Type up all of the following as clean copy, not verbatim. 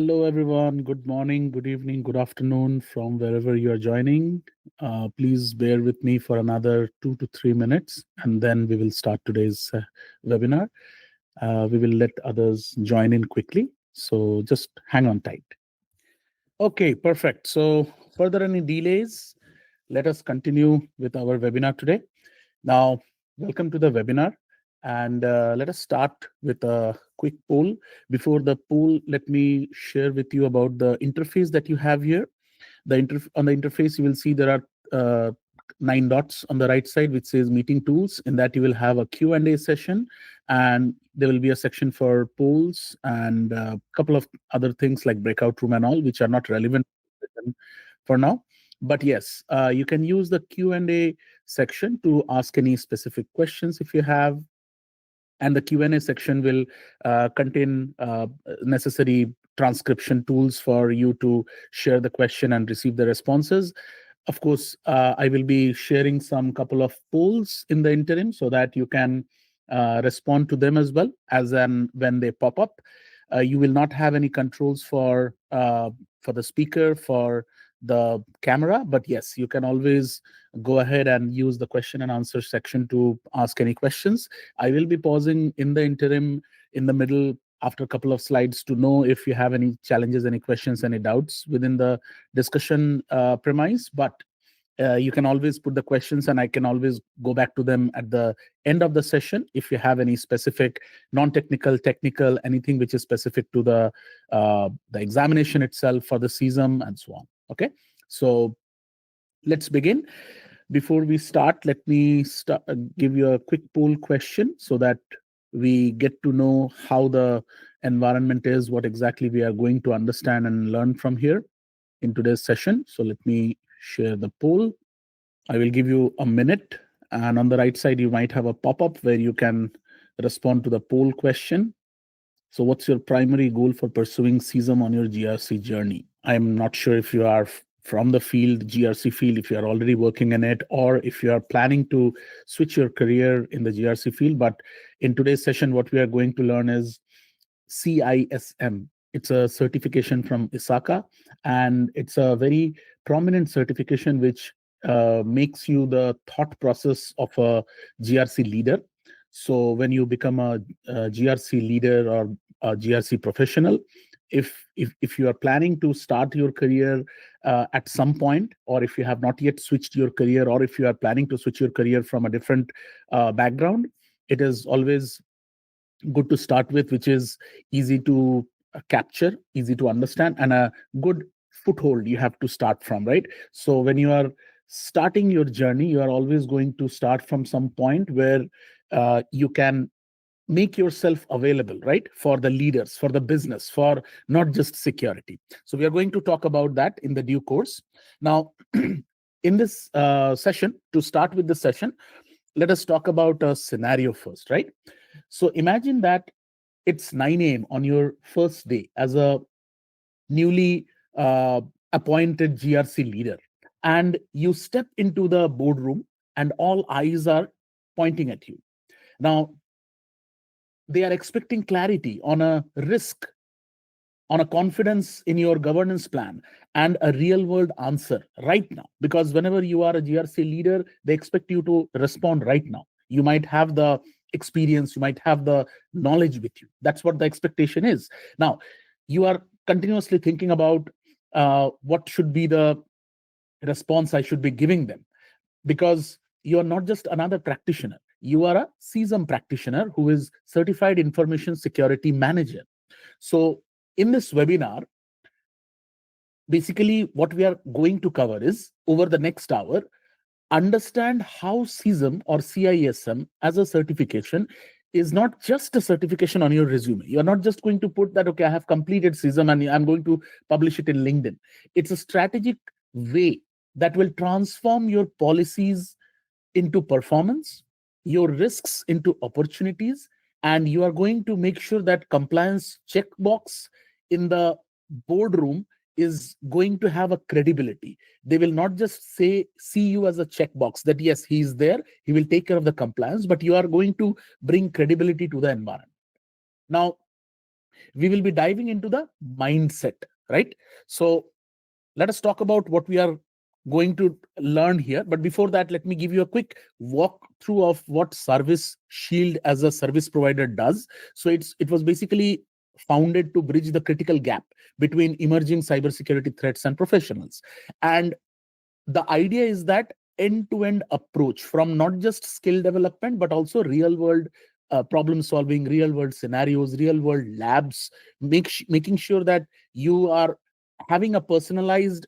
Hello, everyone. Good morning, good evening, good afternoon from wherever you are joining. Please bear with me for another 2 to 3 minutes, and then we will start today's webinar. We will let others join in quickly. So just hang on tight. Okay, perfect. So further any delays, let us continue with our webinar today. Now, welcome to the webinar. And let us start with a quick poll. Before the poll, let me share with you about the interface that you have here. On the interface, you will see there are 9 dots on the right side, which says meeting tools. In that, you will have a Q&A session, and there will be a section for polls and a couple of other things like breakout room and all, which are not relevant for now. But yes, you can use the Q&A section to ask any specific questions if you have, and the Q&A section will contain necessary transcription tools for you to share the question and receive the responses. Of course, I will be sharing some couple of polls in the interim so that you can respond to them as well as when they pop up. You will not have any controls for the speaker, for the camera, but yes, you can always go ahead and use the question and answer section to ask any questions. I will be pausing in the interim in the middle after a couple of slides to know if you have any challenges, any questions, any doubts within the discussion premise. But you can always put the questions and I can always go back to them at the end of the session if you have any specific non-technical, technical, anything which is specific to the examination itself for the CISM and so on. Okay, so let's begin. Before we start, let me give you a quick poll question so that we get to know how the environment is, what exactly we are going to understand and learn from here in today's session. So let me share the poll. I will give you a minute, and on the right side, you might have a pop-up where you can respond to the poll question. So what's your primary goal for pursuing CISM on your GRC journey? I'm not sure if you are from the field, GRC field, if you are already working in it, or if you are planning to switch your career in the GRC field. But in today's session, what we are going to learn is CISM. It's a certification from ISACA, and it's a very prominent certification which makes you the thought process of a GRC leader. So when you become a GRC leader or a GRC professional, if you are planning to start your career at some point, or if you have not yet switched your career, or if you are planning to switch your career from a different background, it is always good to start with, which is easy to capture, easy to understand, and a good foothold you have to start from, right? So when you are starting your journey, you are always going to start from some point where you can make yourself available, right, for the leaders, for the business, for not just security. So we are going to talk about that in the due course. Now, in this session, to start with the session, let us talk about a scenario first, right? So imagine that it's 9 a.m. on your first day as a newly appointed GRC leader, and you step into the boardroom and all eyes are pointing at you. Now, they are expecting clarity on a risk, on a confidence in your governance plan, and a real world answer right now. Because whenever you are a GRC leader, they expect you to respond right now. You might have the experience, you might have the knowledge with you. That's what the expectation is. Now, you are continuously thinking about what should be the response I should be giving them, because you are not just another practitioner. You are a CISM practitioner who is Certified Information Security Manager. So in this webinar, basically what we are going to cover is, over the next hour, understand how CISM or CISM as a certification is not just a certification on your resume. You're not just going to put that, okay, I have completed CISM and I'm going to publish it in LinkedIn. It's a strategic way that will transform your policies into performance, your risks into opportunities, and you are going to make sure that compliance checkbox in the boardroom is going to have a credibility. They will not just see you as a checkbox that yes, he is there, he will take care of the compliance, but you are going to bring credibility to the environment. Now, we will be diving into the mindset, right? So let us talk about what we are going to learn here. But before that, let me give you a quick walkthrough of what SarvisShield as a service provider does. So it was basically founded to bridge the critical gap between emerging cybersecurity threats and professionals. And the idea is that end-to-end approach from not just skill development, but also real-world problem solving, real-world scenarios, real-world labs, making sure that you are having a personalized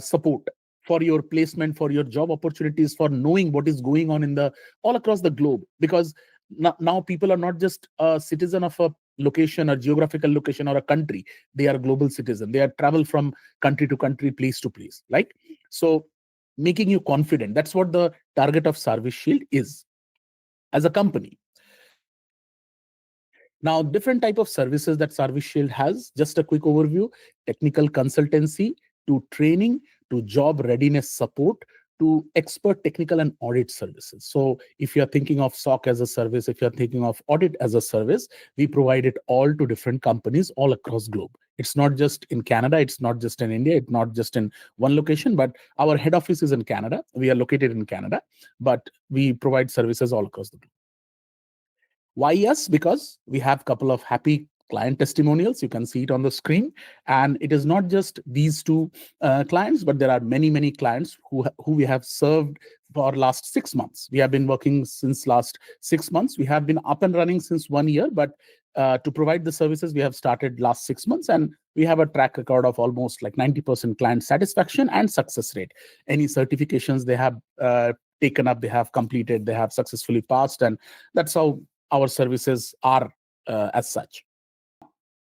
support for your placement, for your job opportunities, for knowing what is going on in the all across the globe. Because now people are not just a citizen of a location or geographical location or a country, they are global citizen. They are travel from country to country, place to place, right? So making you confident, that's what the target of SarvisShield is as a company. Now, different type of services that SarvisShield has, just a quick overview: technical consultancy, to training, to job readiness support, to expert technical and audit services. So if you're thinking of SOC as a service, if you're thinking of audit as a service, we provide it all to different companies all across globe. It's not just in Canada, it's not just in India, it's not just in one location, but our head office is in Canada. We are located in Canada, but we provide services all across the globe. Why us? Because we have a couple of happy client testimonials. You can see it on the screen. And it is not just these two clients, but there are many, many clients who we have served for last 6 months. We have been working since last 6 months. We have been up and running since 1 year, but to provide the services, we have started last 6 months, and we have a track record of almost like 90% client satisfaction and success rate. Any certifications they have taken up, they have completed, they have successfully passed, and that's how our services are as such.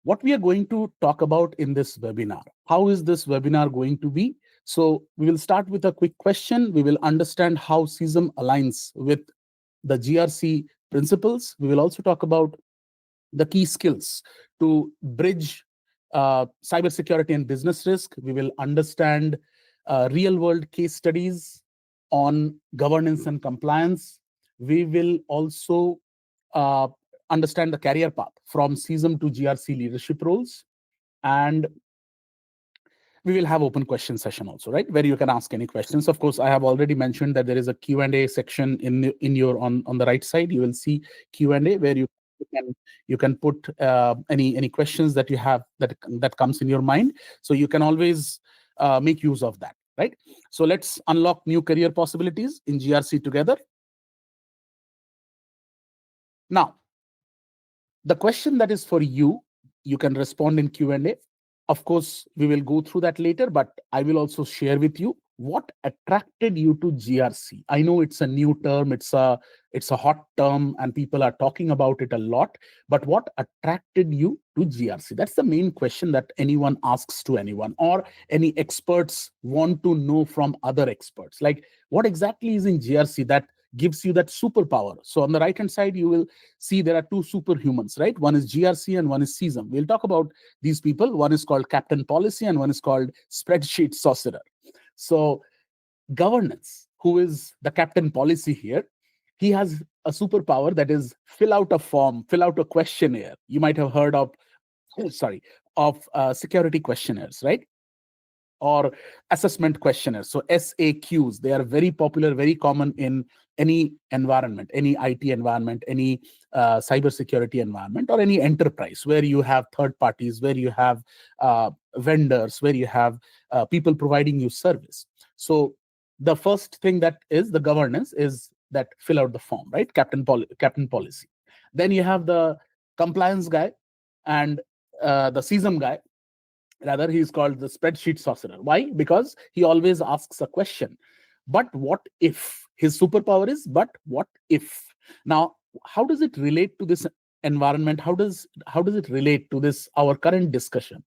What we are going to talk about in this webinar, how is this webinar going to be? So we will start with a quick question. We will understand how CISM aligns with the GRC principles. We will also talk about the key skills to bridge cybersecurity and business risk. We will understand real-world case studies on governance and compliance. We will also understand the career path from CISM to GRC leadership roles. And we will have open question session also, right, where you can ask any questions. Of course, I have already mentioned that there is a Q&A section in your on the right side. You will see Q&A where you can put any questions that you have that comes in your mind. So you can always make use of that, right? So let's unlock new career possibilities in GRC together. Now, the question that is for you, you can respond in Q&A. Of course, we will go through that later, but I will also share with you what attracted you to GRC. I know it's a new term, it's a hot term, and people are talking about it a lot, but what attracted you to GRC? That's the main question that anyone asks to anyone, or any experts want to know from other experts. Like, what exactly is in GRC that gives you that superpower? So on the right hand side, you will see there are two superhumans, right? One is GRC and one is CISM. We'll talk about these people. One is called Captain Policy and one is called Spreadsheet Sorcerer. So governance, who is the Captain Policy here, he has a superpower that is fill out a form, fill out a questionnaire. You might have heard of security questionnaires, right? Or assessment questionnaires. So SAQs, they are very popular, very common in any environment, any IT environment, any cybersecurity environment, or any enterprise where you have third parties, where you have vendors, where you have people providing you service. So the first thing that is the governance is that fill out the form, right? Captain Policy. Then you have the compliance guy and the CISM guy. Rather, he is called the Spreadsheet Sorcerer. Why? Because he always asks a question. But what if? His superpower is, but what if? Now, how does it relate to this environment? How does it relate to this, our current discussion?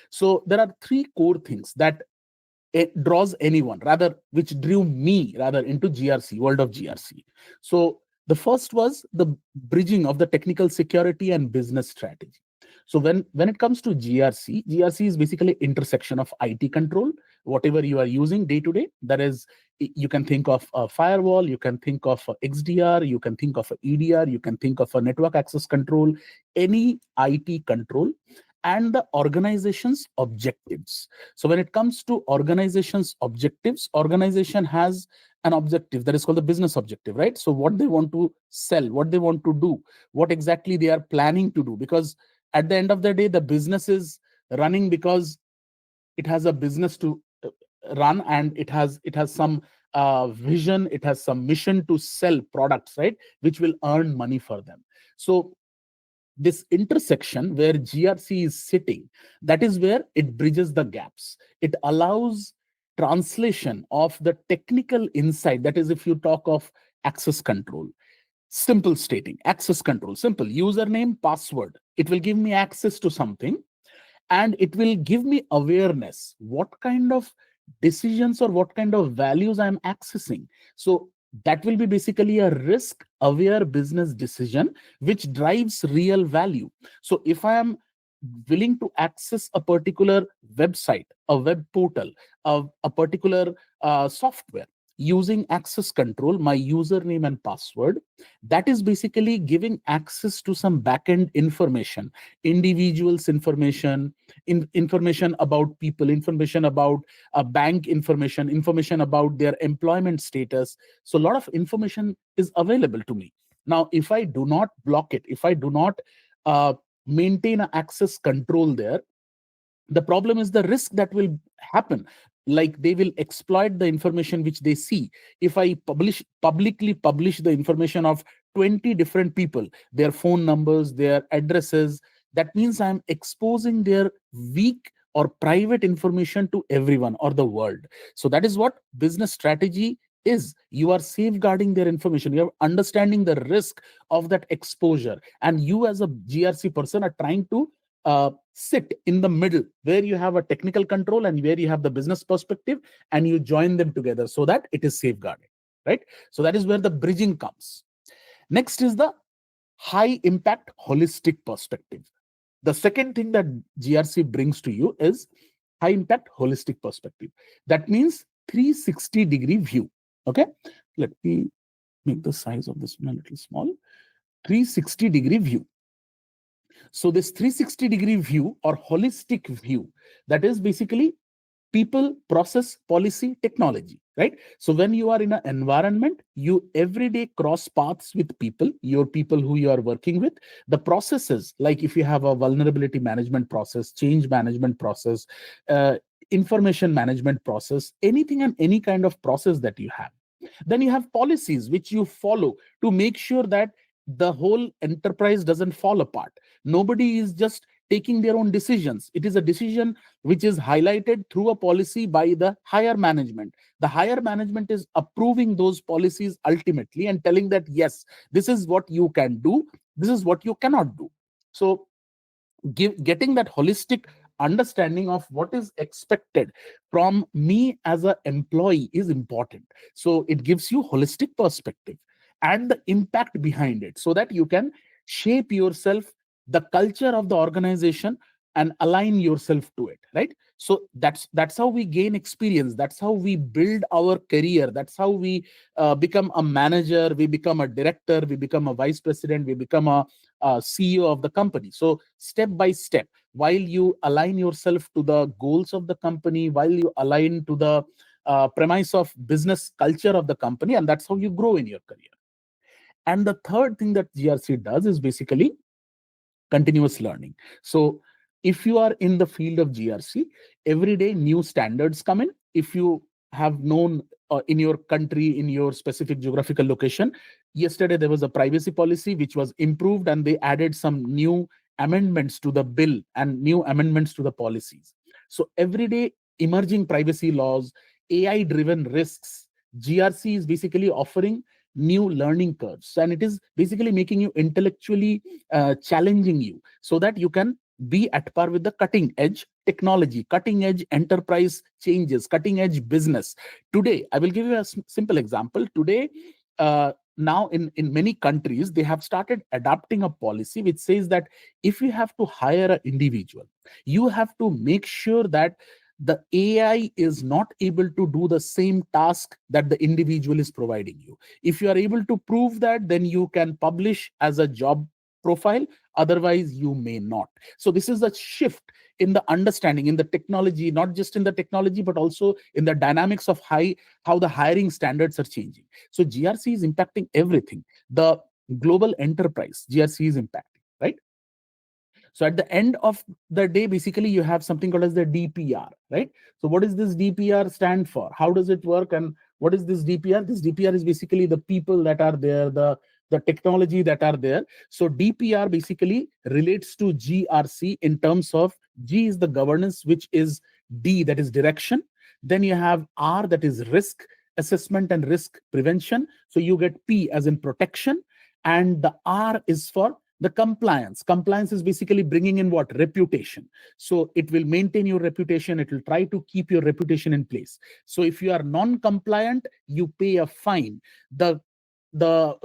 So there are three core things that it draws anyone, rather, which drew me rather into GRC, world of GRC. So the first was the bridging of the technical security and business strategy. So when it comes to GRC is basically intersection of IT control, whatever you are using day to day. That is, you can think of a firewall, you can think of a XDR, you can think of a EDR, you can think of a network access control, any IT control, and the organization's objectives. So when it comes to organization's objectives, organization has an objective that is called the business objective, right? So what they want to sell, what they want to do, what exactly they are planning to do, because at the end of the day, the business is running because it has a business to run, and it has some vision, it has some mission to sell products, right, which will earn money for them. So this intersection where GRC is sitting, that is where it bridges the gaps. It allows translation of the technical insight. That is, if you talk of access control, simple stating access control, simple username, password, it will give me access to something, and it will give me awareness what kind of decisions or what kind of values I'm accessing. So that will be basically a risk aware business decision which drives real value. So if I am willing to access a particular website, a web portal, a particular software, using access control, my username and password, that is basically giving access to some backend information, individuals information, information about people, information about bank information about their employment status. So a lot of information is available to me. Now, if I do not block it, if I do not uh, maintain an access control there, the problem is the risk that will happen. Like, they will exploit the information which they see. If I publicly publish the information of 20 different people, their phone numbers, their addresses, that means I'm exposing their weak or private information to everyone or the world. So that is what business strategy is. You are safeguarding their information, you are understanding the risk of that exposure, and you as a GRC person are trying to sit in the middle, where you have a technical control and where you have the business perspective, and you join them together so that it is safeguarded, right? So that is where the bridging comes. Next is the high impact holistic perspective. The second thing that GRC brings to you is high impact holistic perspective. That means 360-degree view. Okay, let me make the size of this one a little small. 360-degree view. So this 360-degree view or holistic view, that is basically people, process, policy, technology, right? So when you are in an environment, you every day cross paths with people, your people who you are working with. The processes, like if you have a vulnerability management process, change management process, information management process, anything and any kind of process that you have. Then you have policies which you follow to make sure that the whole enterprise doesn't fall apart. Nobody is just taking their own decisions. It is a decision which is highlighted through a policy by the higher management. The higher management is approving those policies ultimately and telling that, yes, this is what you can do, this is what you cannot do. So getting that holistic understanding of what is expected from me as an employee is important. So it gives you holistic perspective and the impact behind it, so that you can shape yourself, the culture of the organization, and align yourself to it, right? So that's how we gain experience, that's how we build our career, that's how we become a manager, we become a director, we become a vice president, we become a CEO of the company. So step by step, while you align yourself to the goals of the company, while you align to the premise of business culture of the company, and that's how you grow in your career. And the third thing that GRC does is basically continuous learning. So if you are in the field of GRC, every day new standards come in. If you have known in your country, in your specific geographical location, yesterday there was a privacy policy which was improved, and they added some new amendments to the bill and new amendments to the policies. So every day emerging privacy laws, AI driven risks, GRC is basically offering new learning curves, and it is basically making you intellectually challenging you, so that you can be at par with the cutting edge technology, cutting edge enterprise changes, cutting edge business. Today, I will give you a simple example. Today, now in many countries, they have started adopting a policy which says that if you have to hire an individual, you have to make sure that the AI is not able to do the same task that the individual is providing you. If you are able to prove that, then you can publish as a job profile. Otherwise, you may not. So this is a shift in the understanding, in the technology, not just in the technology, but also in the dynamics of how the hiring standards are changing. So GRC is impacting everything. The global enterprise, GRC is impacting, right? So at the end of the day, basically you have something called as the DPR, right? So what does this DPR stand for? How does it work? And what is this DPR? This DPR is basically the people that are there, the technology that are there. So DPR basically relates to GRC in terms of G is the governance, which is D, that is direction. Then you have R, that is risk assessment and risk prevention. So you get P as in protection, and the R is for the compliance. Compliance is basically bringing in what? Reputation. So it will maintain your reputation. It will try to keep your reputation in place. So if you are non-compliant, you pay a fine. The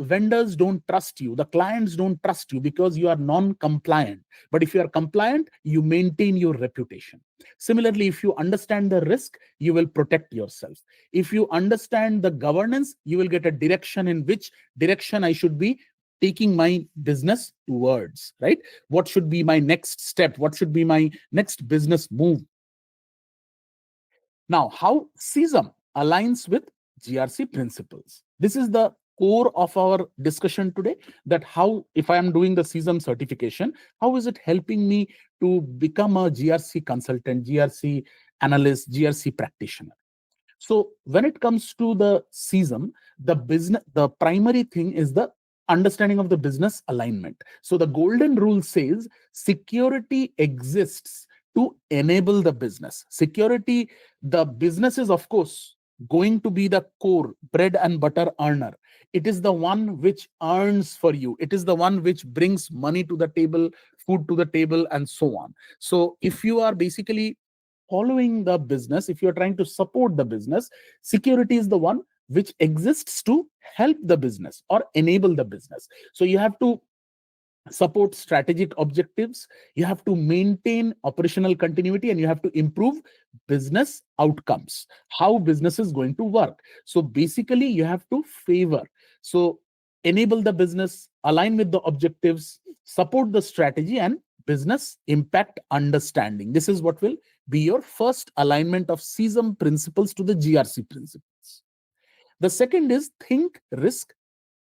vendors don't trust you. The clients don't trust you because you are non-compliant. But if you are compliant, you maintain your reputation. Similarly, if you understand the risk, you will protect yourself. If you understand the governance, you will get a direction in which direction I should be taking my business towards, right? What should be my next step? What should be my next business move? Now, how CISM aligns with GRC principles. This is the core of our discussion today, that how, if I am doing the CISM certification, how is it helping me to become a GRC consultant, GRC analyst, GRC practitioner? So when it comes to the CISM, the primary thing is the understanding of the business alignment. So the golden rule says security exists to enable the business. Security, the business is of course going to be the core bread and butter earner. It is the one which earns for you. It is the one which brings money to the table, food to the table, and so on. So if you are basically following the business, if you're trying to support the business, security is the one which exists to help the business or enable the business. So you have to support strategic objectives, you have to maintain operational continuity, and you have to improve business outcomes, how business is going to work. So basically you have to favor, so enable the business, align with the objectives, support the strategy, and business impact understanding. This is what will be your first alignment of CISM principles to the GRC principles. The second is think risk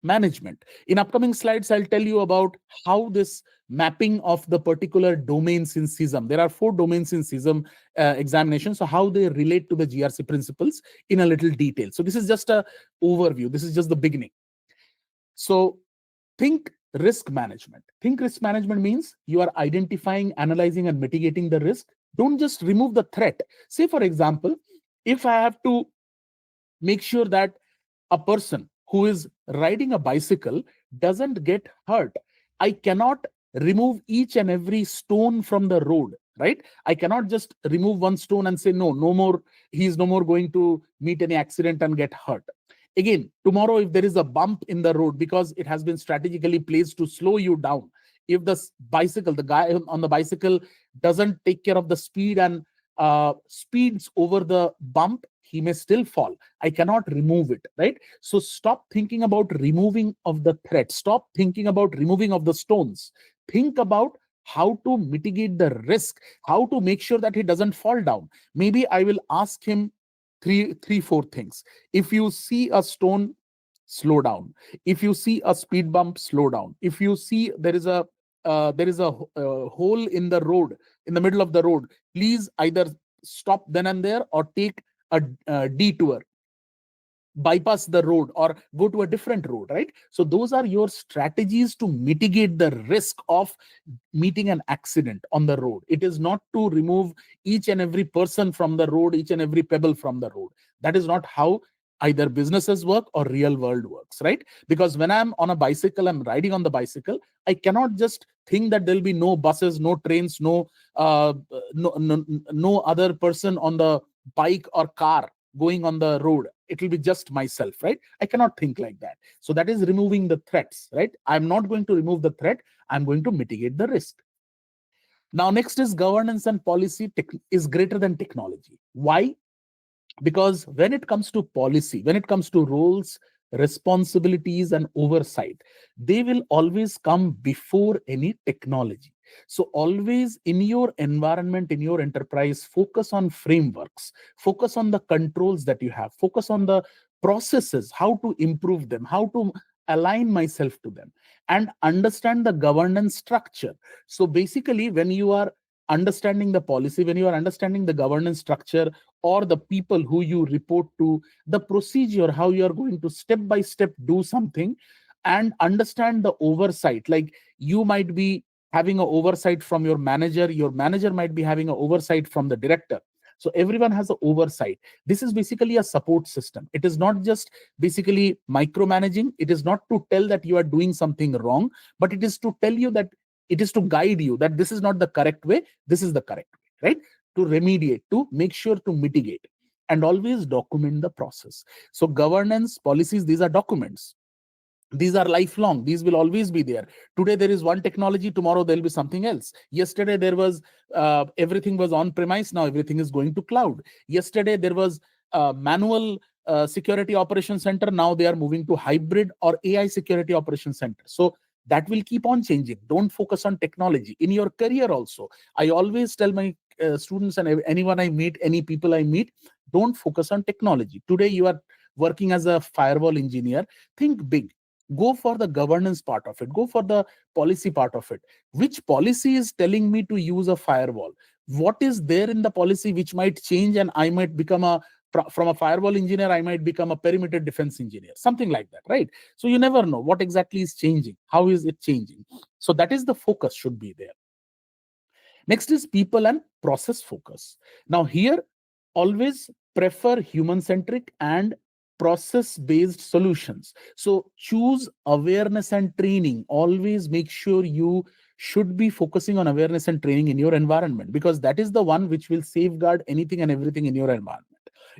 management. In upcoming slides, I'll tell you about how this mapping of the particular domains in CISM. There are 4 domains in CISM examination. So how they relate to the GRC principles in a little detail. So this is just a overview. This is just the beginning. So think risk management. Think risk management means you are identifying, analyzing, and mitigating the risk. Don't just remove the threat. Say, for example, if I have to make sure that a person who is riding a bicycle doesn't get hurt, I cannot remove each and every stone from the road, right? I cannot just remove one stone and say, no more, he's no more going to meet any accident and get hurt. Again, tomorrow, if there is a bump in the road, because it has been strategically placed to slow you down, if the guy on the bicycle doesn't take care of the speed and speeds over the bump, he may still fall. I cannot remove it, right? So stop thinking about removing of the threat. Stop thinking about removing of the stones. Think about how to mitigate the risk, how to make sure that he doesn't fall down. Maybe I will ask him three, 4 things. If you see a stone, slow down. If you see a speed bump, slow down. If you see there is a hole in the road, in the middle of the road, please either stop then and there or take a detour, bypass the road or go to a different road, right? So those are your strategies to mitigate the risk of meeting an accident on the road. It is not to remove each and every person from the road, each and every pebble from the road. That is not how either businesses work or real world works, right? Because when I'm on a bicycle, I'm riding on the bicycle, I cannot just think that there'll be no buses, no trains, no other person on the bike or car going on the road. It will be just myself, right? I cannot think like that. So that is removing the threats, right? I'm not going to remove the threat. I'm going to mitigate the risk. Now, next is governance and policy is greater than technology. Why? Because when it comes to policy, when it comes to roles, responsibilities, and oversight, they will always come before any technology. So always in your environment, in your enterprise, focus on frameworks, focus on the controls that you have, focus on the processes, how to improve them, how to align myself to them, and understand the governance structure. So basically, when you are understanding the policy, when you are understanding the governance structure, or the people who you report to, the procedure, how you are going to step by step do something, and understand the oversight. Like, you might be having an oversight from your manager might be having an oversight from the director. So everyone has an oversight. This is basically a support system. It is not just basically micromanaging. It is not to tell that you are doing something wrong, but it is to tell you that, it is to guide you that this is not the correct way, this is the correct way, right? To remediate, to make sure to mitigate, and always document the process. So governance policies, these are documents. These are lifelong. These will always be there. Today there is one technology, tomorrow there will be something else. Yesterday there was everything was on premise, now everything is going to cloud. Yesterday there was manual security operation center, now they are moving to hybrid or AI security operation center. So that will keep on changing. Don't focus on technology in your career also. I always tell my students and anyone I meet, any people I meet, don't focus on technology. Today you are working as a firewall engineer, think big. Go for the governance part of it, go for the policy part of it. Which policy is telling me to use a firewall? What is there in the policy which might change, and I might become from a firewall engineer, I might become a perimeter defense engineer, something like that, right? So you never know what exactly is changing, how is it changing. So that is the focus should be there. Next is people and process focus. Now here, always prefer human-centric and process-based solutions. So choose awareness and training. Always make sure you should be focusing on awareness and training in your environment, because that is the one which will safeguard anything and everything in your environment.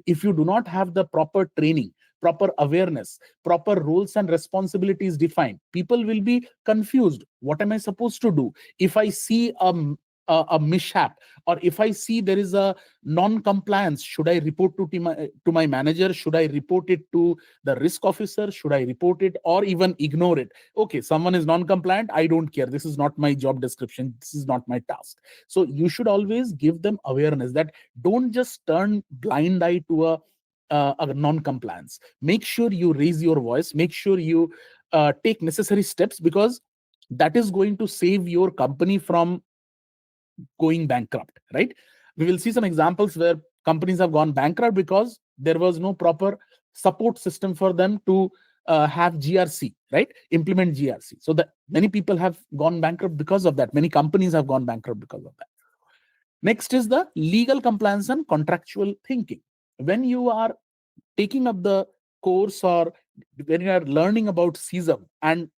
If you do not have the proper training, proper awareness, proper roles and responsibilities defined, people will be confused. What am I supposed to do? If I see a mishap, or if I see there is a non-compliance, should I report to my manager? Should I report it to the risk officer? Should I report it or even ignore it? Okay, someone is non-compliant, I don't care. This is not my job description. This is not my task. So you should always give them awareness that don't just turn blind eye to a non-compliance. Make sure you raise your voice. Make sure you take necessary steps, because that is going to save your company from going bankrupt, right? We will see some examples where companies have gone bankrupt because there was no proper support system for them to have GRC, right? Implement GRC. So that many people have gone bankrupt because of that. Many companies have gone bankrupt because of that. Next is the legal compliance and contractual thinking. When you are taking up the course, or when you are learning about CISM and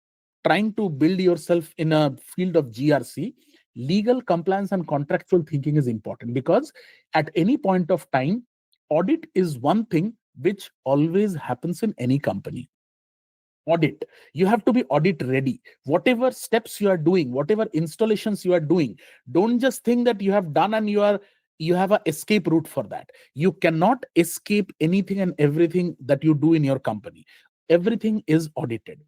trying to build yourself in a field of GRC, legal compliance and contractual thinking is important, because at any point of time, audit is one thing which always happens in any company. Audit, you have to be audit ready. Whatever steps you are doing, whatever installations you are doing, don't just think that you have done and you have an escape route for that. You cannot escape anything and everything that you do in your company. Everything is audited.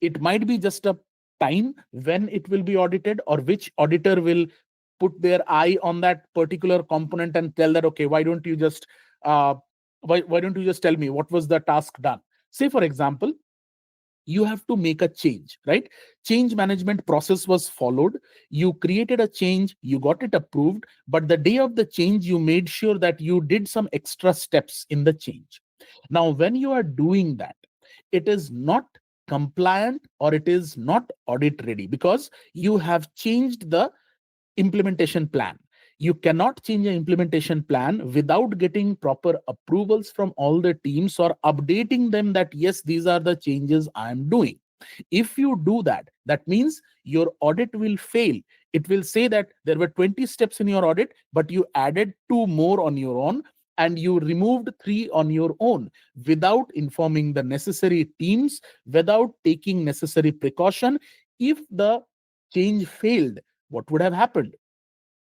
It might be just a time when it will be audited, or which auditor will put their eye on that particular component and tell that, okay, why don't you just tell me what was the task done? Say for example, you have to make a change, right? Change management process was followed. You created a change, you got it approved, but the day of the change, you made sure that you did some extra steps in the change. Now, when you are doing that, it is not compliant or it is not audit ready, because you have changed the implementation plan. You cannot change an implementation plan without getting proper approvals from all the teams, or updating them that, yes, these are the changes I am doing. If you do that, that means your audit will fail. It will say that there were 20 steps in your audit, but you added 2 more on your own. and you removed 3 on your own without informing the necessary teams, without taking necessary precaution. If the change failed, what would have happened?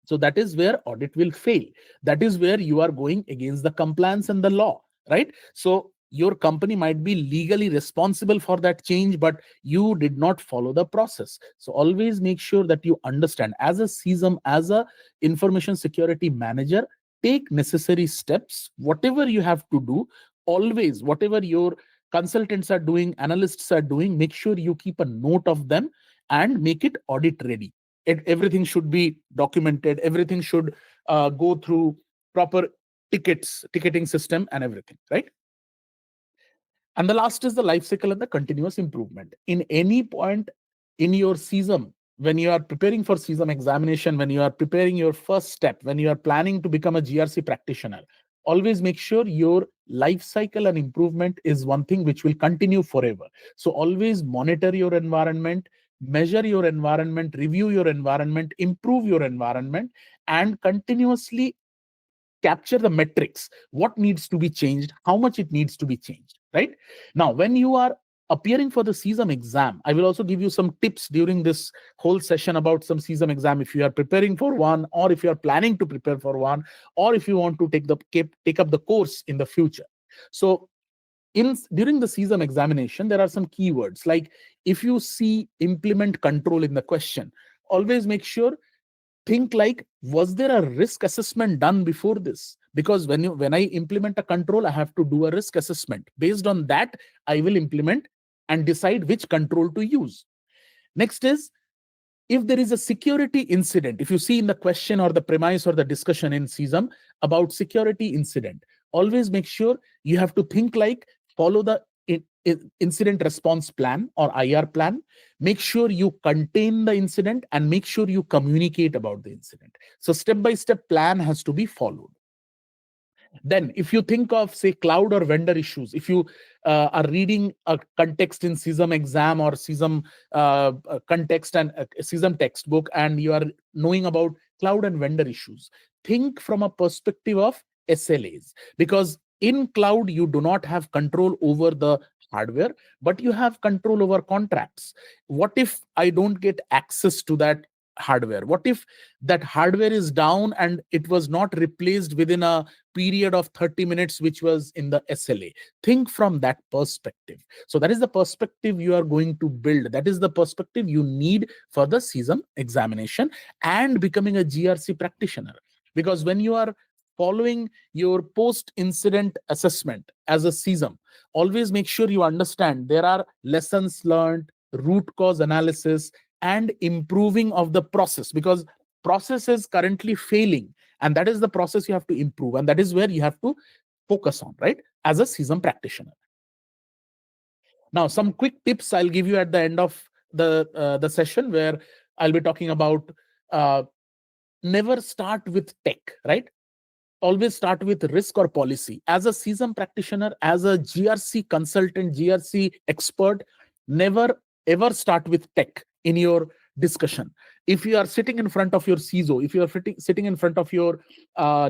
So that is where audit will fail. That is where you are going against the compliance and the law, right? So your company might be legally responsible for that change, but you did not follow the process. So always make sure that you understand, as a CISM, as a information security manager, take necessary steps, whatever you have to do. Always, whatever your consultants are doing, analysts are doing, make sure you keep a note of them and make it audit ready. Everything should be documented, everything should go through proper ticketing system and everything, right? And the last is the life cycle and the continuous improvement. In any point in your CISM, when you are preparing for CISM examination, when you are preparing your first step, when you are planning to become a GRC practitioner, always make sure your life cycle and improvement is one thing which will continue forever. So always monitor your environment, measure your environment, review your environment, improve your environment, and continuously capture the metrics, what needs to be changed, how much it needs to be changed, right? Now, when you are appearing for the CISM exam, I will also give you some tips during this whole session about some CISM exam, if you are preparing for one, or if you are planning to prepare for one, or if you want to take up the course in the future. So during the CISM examination, there are some keywords, like if you see implement control in the question, always make sure, think like, was there a risk assessment done before this? Because when I implement a control, I have to do a risk assessment. Based on that, I will implement and decide which control to use. Next is, if there is a security incident, if you see in the question or the premise or the discussion in CISM about security incident, always make sure you have to think like, follow the incident response plan or IR plan. Make sure you contain the incident and make sure you communicate about the incident. So step-by-step plan has to be followed. Then if you think of, say, cloud or vendor issues, if you are reading a context in CISM exam or CISM context and CISM textbook, and you are knowing about cloud and vendor issues, think from a perspective of SLAs, because in cloud, you do not have control over the hardware, but you have control over contracts. What if I don't get access to that hardware? What if that hardware is down and it was not replaced within a period of 30 minutes, which was in the SLA? Think from that perspective. So that is the perspective you are going to build. That is the perspective you need for the CISM examination and becoming a GRC practitioner. Because when you are following your post-incident assessment as a CISM, always make sure you understand there are lessons learned, root cause analysis, and improving of the process, because process is currently failing, and that is the process you have to improve, and that is where you have to focus on, right, as a CISM practitioner. Now, some quick tips I'll give you at the end of the session, where I'll be talking about never start with tech, right? Always start with risk or policy. As a CISM practitioner, as a GRC consultant, GRC expert, never ever start with tech in your discussion. If you are sitting in front of your CISO, if you are sitting in front of your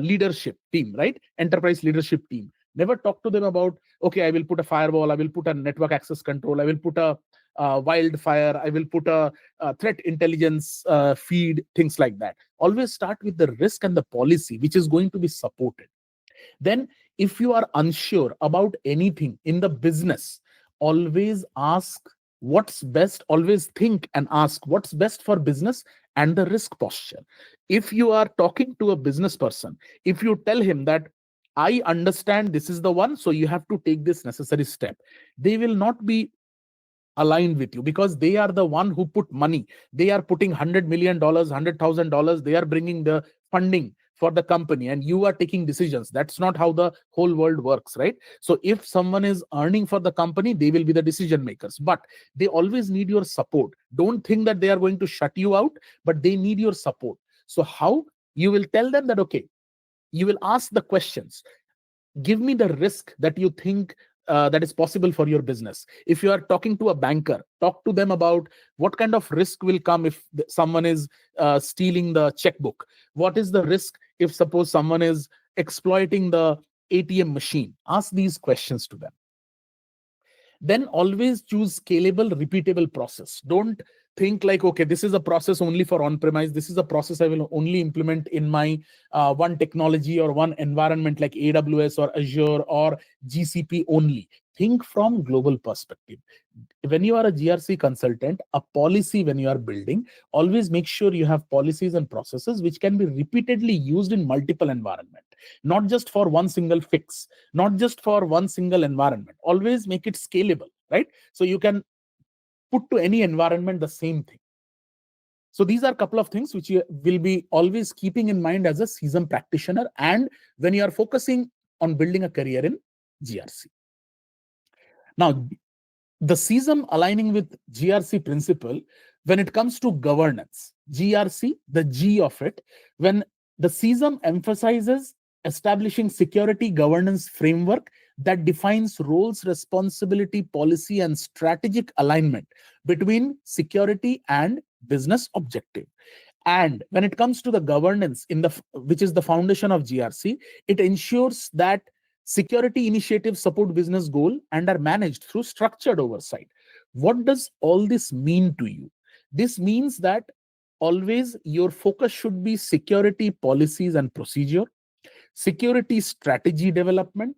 leadership team, right, enterprise leadership team, never talk to them about, okay, I will put a firewall, I will put a network access control, I will put a wildfire, I will put a threat intelligence feed, things like that. Always start with the risk and the policy, which is going to be supported. Then, if you are unsure about anything in the business, always ask what's best. Always think and ask what's best for business and the risk posture. If you are talking to a business person, if you tell him that I understand this is the one, so you have to take this necessary step, they will not be aligned with you, because they are the one who put money. They are putting $100 million, $100,000. They are bringing the funding for the company, and you are taking decisions. That's not how the whole world works, right? So if someone is earning for the company, they will be the decision makers, but they always need your support. Don't think that they are going to shut you out, but they need your support. So how? You will tell them that, okay, you will ask the questions. Give me the risk that you think that is possible for your business. If you are talking to a banker, talk to them about what kind of risk will come if someone is stealing the checkbook. What is the risk if suppose someone is exploiting the ATM machine? Ask these questions to them. Then always choose scalable, repeatable process. Don't think like, okay, this is a process only for on-premise. This is a process I will only implement in my one technology or one environment like AWS or Azure or GCP only. Think from global perspective. When you are a GRC consultant, a policy when you are building, always make sure you have policies and processes which can be repeatedly used in multiple environments, not just for one single fix, not just for one single environment. Always make it scalable, right? So you can put to any environment the same thing. So these are a couple of things which you will be always keeping in mind as a CISM practitioner and when you are focusing on building a career in GRC. Now, the CISM aligning with GRC principle, when it comes to governance, GRC, the G of it, when the CISM emphasizes establishing security governance framework that defines roles, responsibility, policy, and strategic alignment between security and business objective. And when it comes to the governance, which is the foundation of GRC, it ensures that security initiatives support business goal and are managed through structured oversight. What does all this mean to you? This means that always your focus should be security policies and procedure, security strategy development,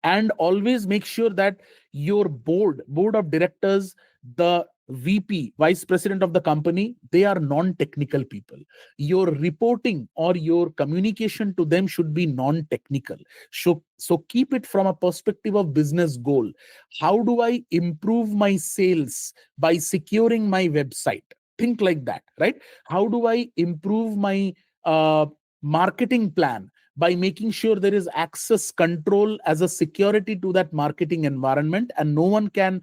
and always make sure that your board of directors, the VP, vice president of the company, they are non-technical people. Your reporting or your communication to them should be non-technical. So keep it from a perspective of business goal. How do I improve my sales by securing my website? Think like that, right? How do I improve my marketing plan by making sure there is access control as a security to that marketing environment and no one can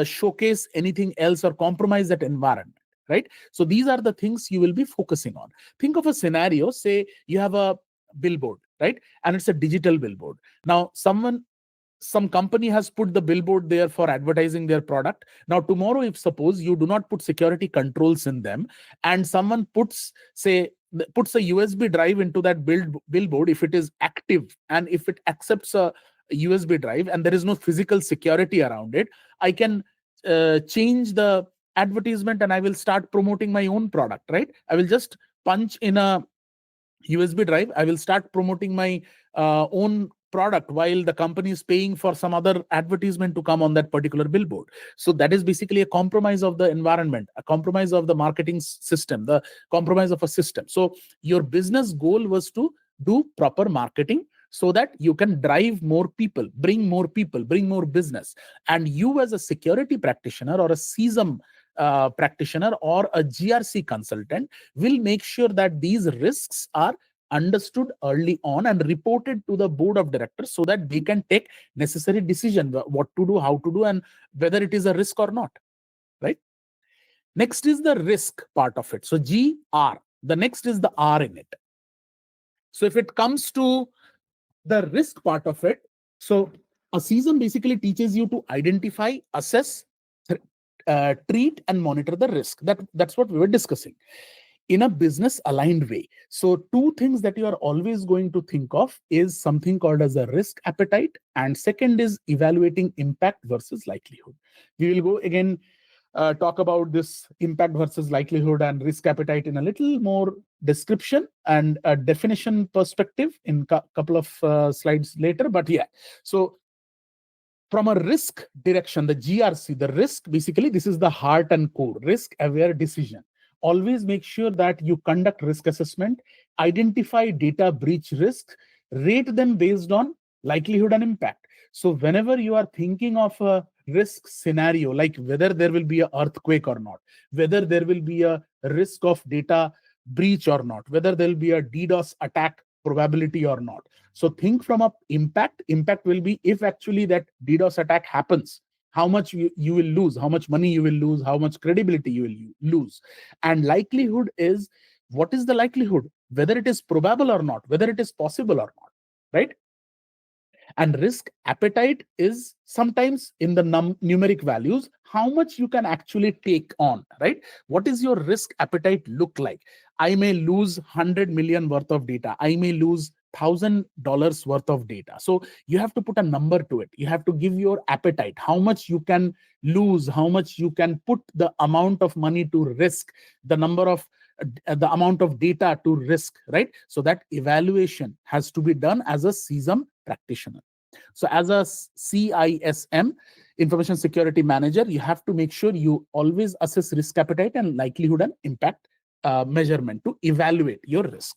showcase anything else or compromise that environment, right? So these are the things you will be focusing on. Think of a scenario, say you have a billboard, right? And it's a digital billboard. Now, some company has put the billboard there for advertising their product. Now, tomorrow, if suppose you do not put security controls in them and someone puts a USB drive into that billboard, if it is active and if it accepts a USB drive and there is no physical security around it, I can change the advertisement and I will start promoting my own product, right? I will just punch in a USB drive. I will start promoting my own product while the company is paying for some other advertisement to come on that particular billboard. So that is basically a compromise of the environment, a compromise of the marketing system, the compromise of a system. So your business goal was to do proper marketing so that you can drive more people, bring more business. And you as a security practitioner or a CISM practitioner or a GRC consultant will make sure that these risks are understood early on and reported to the board of directors so that they can take necessary decision what to do, how to do, and whether it is a risk or not, right? Next is the risk part of it. So GR, the next is the R in it. So if it comes to the risk part of it, so a CISM basically teaches you to identify, assess, treat, and monitor the risk. That's what we were discussing in a business aligned way. So two things that you are always going to think of is something called as a risk appetite, and second is evaluating impact versus likelihood. We will go again talk about this impact versus likelihood and risk appetite in a little more description and a definition perspective in a couple of slides later. But yeah, so from a risk direction, the GRC, the risk, basically this is the heart and core, risk aware decision. Always make sure that you conduct risk assessment, identify data breach risks, rate them based on likelihood and impact. So whenever you are thinking of a risk scenario, like whether there will be an earthquake or not, whether there will be a risk of data breach or not, whether there will be a DDoS attack probability or not. So think from a impact. Impact will be if actually that DDoS attack happens, how much you will lose, how much money you will lose, how much credibility you will lose. And likelihood is, what is the likelihood? Whether it is probable or not, whether it is possible or not, right? And risk appetite is sometimes in the numeric values, how much you can actually take on, right? What is your risk appetite look like? I may lose 100 million worth of data. I may lose $1,000 worth of data. So you have to put a number to it. You have to give your appetite, how much you can lose, how much you can put the amount of money to risk, the amount of data to risk, right? So that evaluation has to be done as a CISM practitioner. So as a CISM, information security manager, you have to make sure you always assess risk appetite and likelihood and impact measurement to evaluate your risk.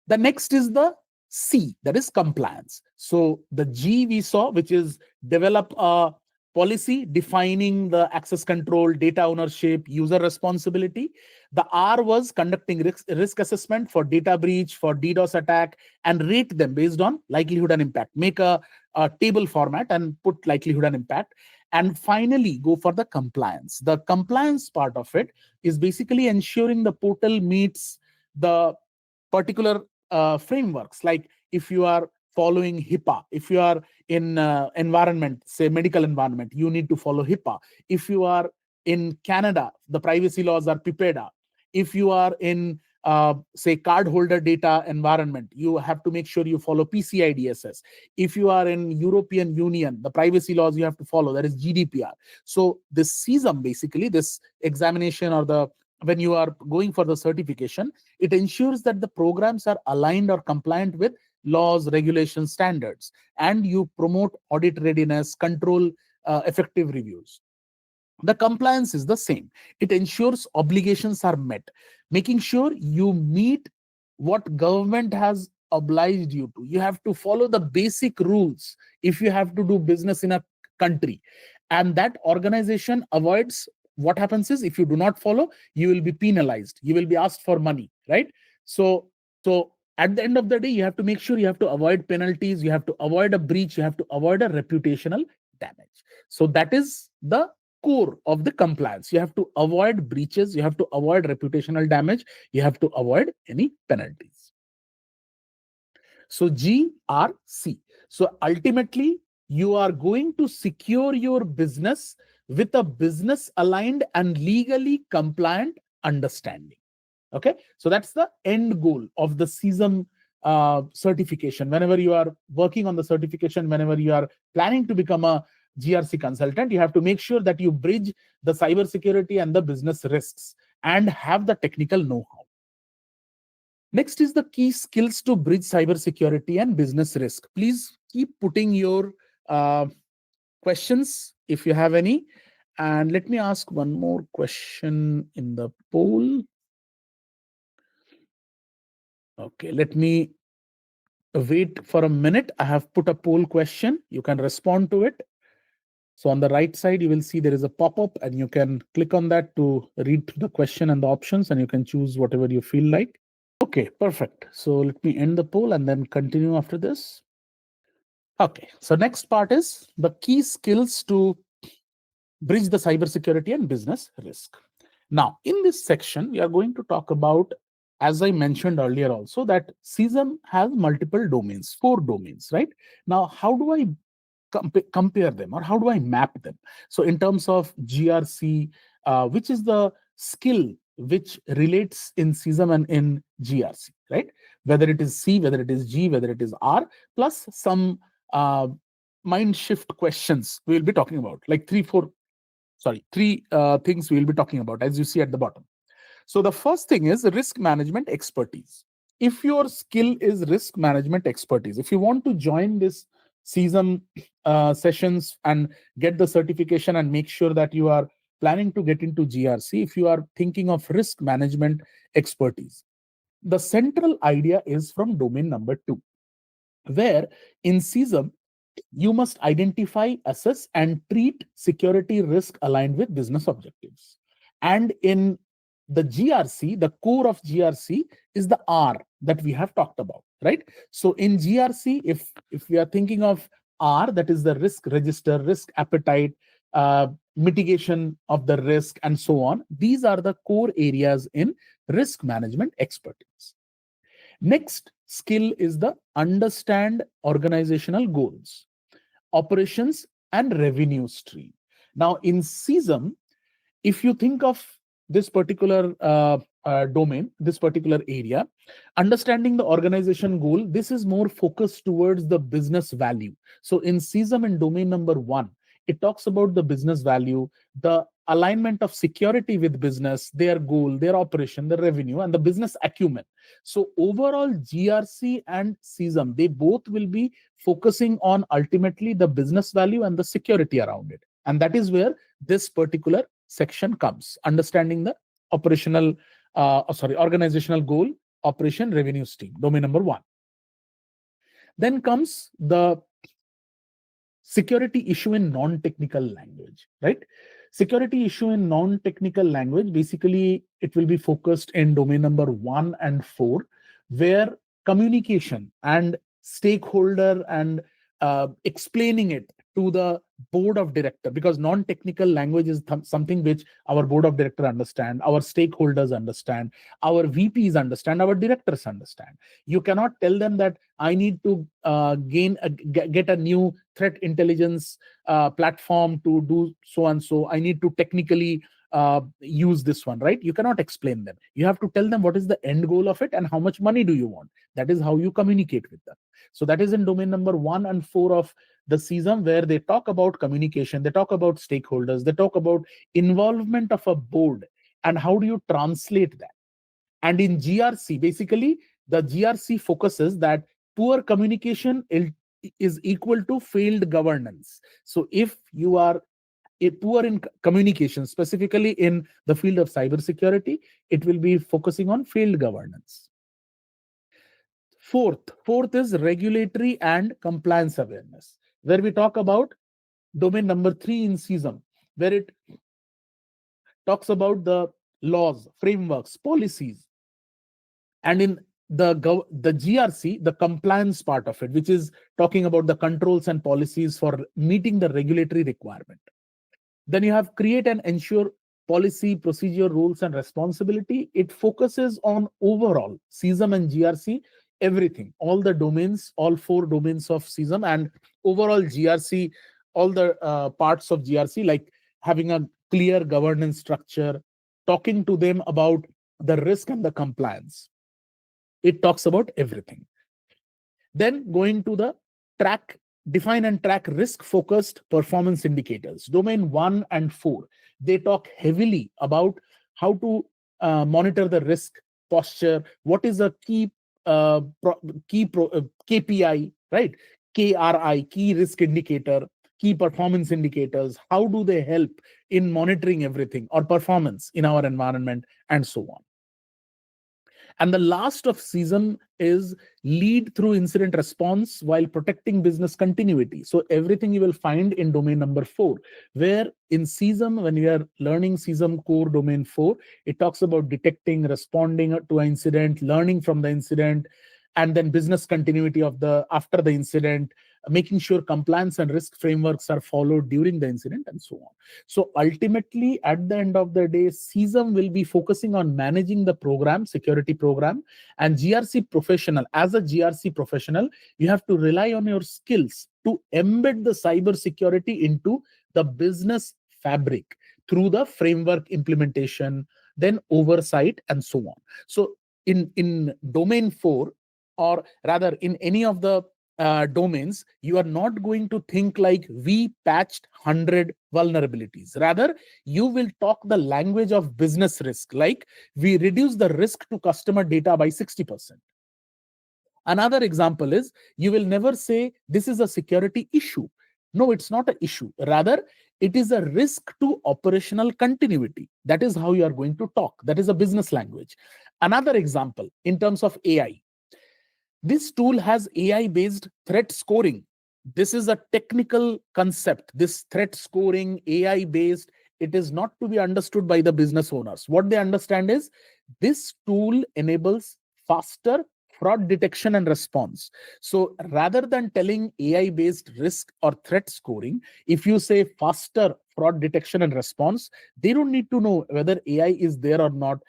The next is the C, that is compliance. So the G we saw, which is develop a policy defining the access control, data ownership, user responsibility. The R was conducting risk assessment for data breach, for DDoS attack, and rate them based on likelihood and impact. Make a table format and put likelihood and impact. And finally, go for the compliance. The compliance part of it is basically ensuring the portal meets the particular frameworks. Like if you are following HIPAA, if you are in environment, say medical environment, you need to follow HIPAA. If you are in Canada, the privacy laws are PIPEDA. If you are in say cardholder data environment, you have to make sure you follow PCI DSS. If you are in European Union, the privacy laws you have to follow, that is GDPR. So this CISM, basically this examination, or when you are going for the certification, it ensures that the programs are aligned or compliant with laws, regulations, standards, and you promote audit readiness, control effective reviews. The compliance is the same. It ensures obligations are met, making sure you meet what government has obliged you to. You have to follow the basic rules if you have to do business in a country. And that organization avoids, what happens is, if you do not follow, you will be penalized. You will be asked for money, right? So at the end of the day, you have to make sure you have to avoid penalties, you have to avoid a breach, you have to avoid a reputational damage. So that is the core of the compliance. You have to avoid breaches, you have to avoid reputational damage, you have to avoid any penalties. So GRC. So ultimately, you are going to secure your business with a business aligned and legally compliant understanding. Okay, so that's the end goal of the CISM certification. Whenever you are working on the certification, whenever you are planning to become a GRC consultant, you have to make sure that you bridge the cybersecurity and the business risks and have the technical know-how. Next is the key skills to bridge cybersecurity and business risk. Please keep putting your questions if you have any. And let me ask one more question in the poll. Okay, let me wait for a minute. I have put a poll question. You can respond to it. So on the right side, you will see there is a pop-up and you can click on that to read through the question and the options, and you can choose whatever you feel like. Okay, perfect. So let me end the poll and then continue after this. Okay, so next part is the key skills to bridge the cybersecurity and business risk. Now, in this section, we are going to talk about, as I mentioned earlier also, that CISM has multiple domains, 4 domains, right? Now, how do I compare them, or how do I map them? So in terms of GRC, which is the skill which relates in CISM and in GRC, right? Whether it is C, whether it is G, whether it is R, plus some mind shift questions we will be talking about, like three things we will be talking about, as you see at the bottom. So the first thing is risk management expertise. If your skill is risk management expertise, if you want to join this CISM sessions and get the certification and make sure that you are planning to get into GRC, if you are thinking of risk management expertise, the central idea is from domain number 2, where in CISM, you must identify, assess, and treat security risk aligned with business objectives. And in the GRC, the core of GRC is the R that we have talked about, right? So in GRC, if we are thinking of R, that is the risk register, risk appetite, mitigation of the risk, and so on. These are the core areas in risk management expertise. Next skill is the understand organizational goals, operations, and revenue stream. Now, in CISM, if you think of this particular domain, this particular area. Understanding the organization goal, this is more focused towards the business value. So in CISM in domain number 1, it talks about the business value, the alignment of security with business, their goal, their operation, the revenue, and the business acumen. So overall, GRC and CISM, they both will be focusing on ultimately the business value and the security around it. And that is where this particular section comes, understanding the organizational goal, operation, revenue stream, domain number 1. Then comes the security issue in non-technical language, right? Security issue in non-technical language, basically it will be focused in domain number 1 and 4, where communication and stakeholder and explaining it to the board of director, because non-technical language is something which our board of director understand, our stakeholders understand, our VPs understand, our directors understand. You cannot tell them that I need to get a new threat intelligence platform to do so and so. I need to technically use this one, right? You cannot explain them. You have to tell them what is the end goal of it and how much money do you want. That is how you communicate with them. So that is in domain number 1 and 4 of the CISM, where they talk about communication, they talk about stakeholders, they talk about involvement of a board and how do you translate that. And in GRC, basically, the GRC focuses that poor communication is equal to failed governance. So if you are poor in communication, specifically in the field of cybersecurity, it will be focusing on failed governance. Fourth is regulatory and compliance awareness, where we talk about domain number 3 in CISM, where it talks about the laws, frameworks, policies, and in the GRC, the compliance part of it, which is talking about the controls and policies for meeting the regulatory requirement. Then you have create and ensure policy, procedure, rules, and responsibility. It focuses on overall CISM and GRC, everything, all the domains, all 4 domains of CISM and overall GRC, all the parts of GRC, like having a clear governance structure, talking to them about the risk and the compliance. It talks about everything. Then going to the define and track risk-focused performance indicators. Domain 1 and 4, they talk heavily about how to monitor the risk posture, what is a key KPI, right? KRI, key risk indicator, key performance indicators, how do they help in monitoring everything or performance in our environment, and so on. And the last of CISM is lead through incident response while protecting business continuity. So everything you will find in domain number 4, where in CISM, when we are learning CISM core domain 4, it talks about detecting, responding to an incident, learning from the incident, and then business continuity of after the incident, making sure compliance and risk frameworks are followed during the incident, and so on. So ultimately, at the end of the day, CISM will be focusing on managing the program, security program, and GRC professional. As a GRC professional, you have to rely on your skills to embed the cybersecurity into the business fabric through the framework implementation, then oversight, and so on. So in domain 4, or rather in any of the domains, you are not going to think like we patched 100 vulnerabilities. Rather, you will talk the language of business risk, like we reduce the risk to customer data by 60%. Another example is, you will never say this is a security issue. No, it's not an issue. Rather, it is a risk to operational continuity. That is how you are going to talk. That is a business language. Another example, in terms of AI. This tool has AI-based threat scoring. This is a technical concept. This threat scoring, AI-based, it is not to be understood by the business owners. What they understand is this tool enables faster fraud detection and response. So rather than telling AI-based risk or threat scoring, if you say faster fraud detection and response, they don't need to know whether AI is there or not,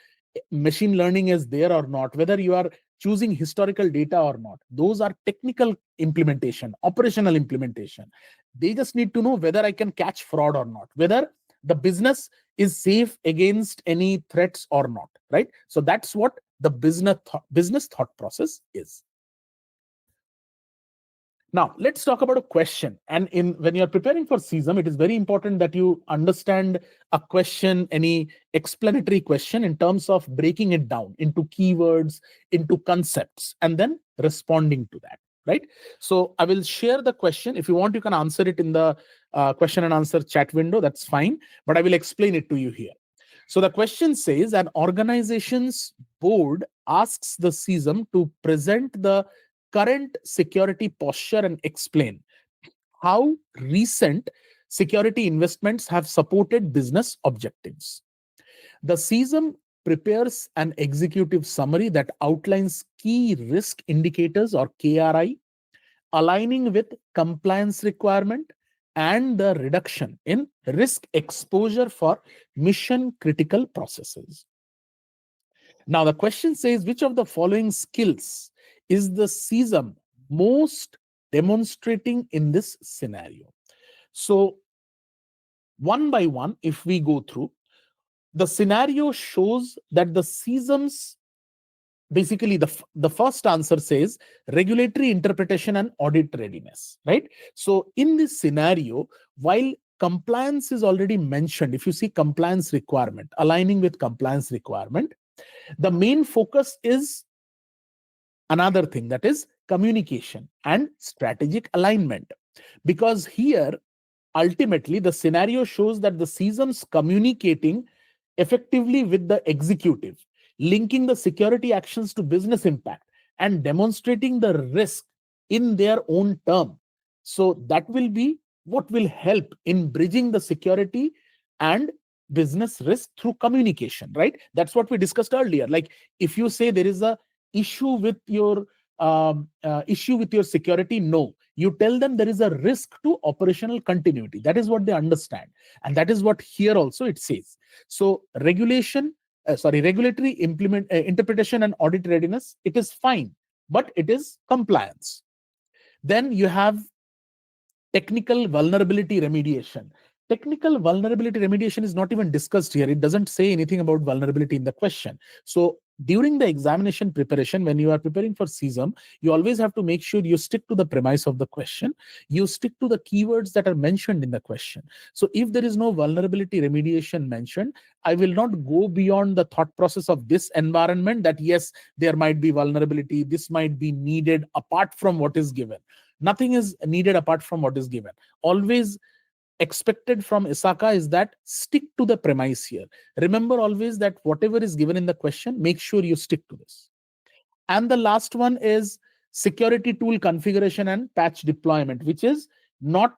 machine learning is there or not, whether you are choosing historical data or not. Those are technical implementation, operational implementation. They just need to know whether I can catch fraud or not, whether the business is safe against any threats or not, right? So that's what the business thought process is. Now, let's talk about a question. And when you're preparing for CISM, it is very important that you understand a question, any explanatory question, in terms of breaking it down into keywords, into concepts, and then responding to that, right? So I will share the question. If you want, you can answer it in the question and answer chat window. That's fine. But I will explain it to you here. So the question says, an organization's board asks the CISM to present the current security posture and explain how recent security investments have supported business objectives. The CISM prepares an executive summary that outlines key risk indicators, or KRI, aligning with compliance requirement and the reduction in risk exposure for mission critical processes. Now, the question says, which of the following skills is the CISM most demonstrating in this scenario? So, one by one, if we go through, the scenario shows that the CISM's, basically the first answer says regulatory interpretation and audit readiness, right? So in this scenario, while compliance is already mentioned, if you see compliance requirement, aligning with compliance requirement, the main focus is another thing, that is communication and strategic alignment. Because here, ultimately, the scenario shows that the CISM's communicating effectively with the executive, linking the security actions to business impact and demonstrating the risk in their own term. So that will be what will help in bridging the security and business risk through communication, right? That's what we discussed earlier. Like, if you say there is a issue with your security, no, you tell them there is a risk to operational continuity. That is what they understand, and that is what here also it says. So regulatory interpretation and audit readiness, it is fine, but it is compliance. Then you have technical vulnerability remediation. Technical vulnerability remediation is not even discussed here. It doesn't say anything about vulnerability in the question. So during the examination preparation, when you are preparing for CISM, you always have to make sure you stick to the premise of the question. You stick to the keywords that are mentioned in the question. So if there is no vulnerability remediation mentioned, I will not go beyond the thought process of this environment that yes, there might be vulnerability, this might be needed apart from what is given. Nothing is needed apart from what is given. Always expected from ISACA is that stick to the premise here. Remember always that whatever is given in the question, make sure you stick to this. And the last one is security tool configuration and patch deployment, which is not,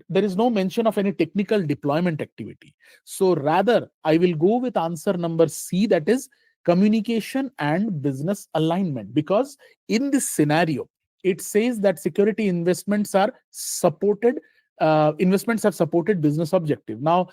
there is no mention of any technical deployment activity. So rather, I will go with answer number C, that is communication and business alignment, because in this scenario, it says that security investments are supported, investments have supported business objective. Now,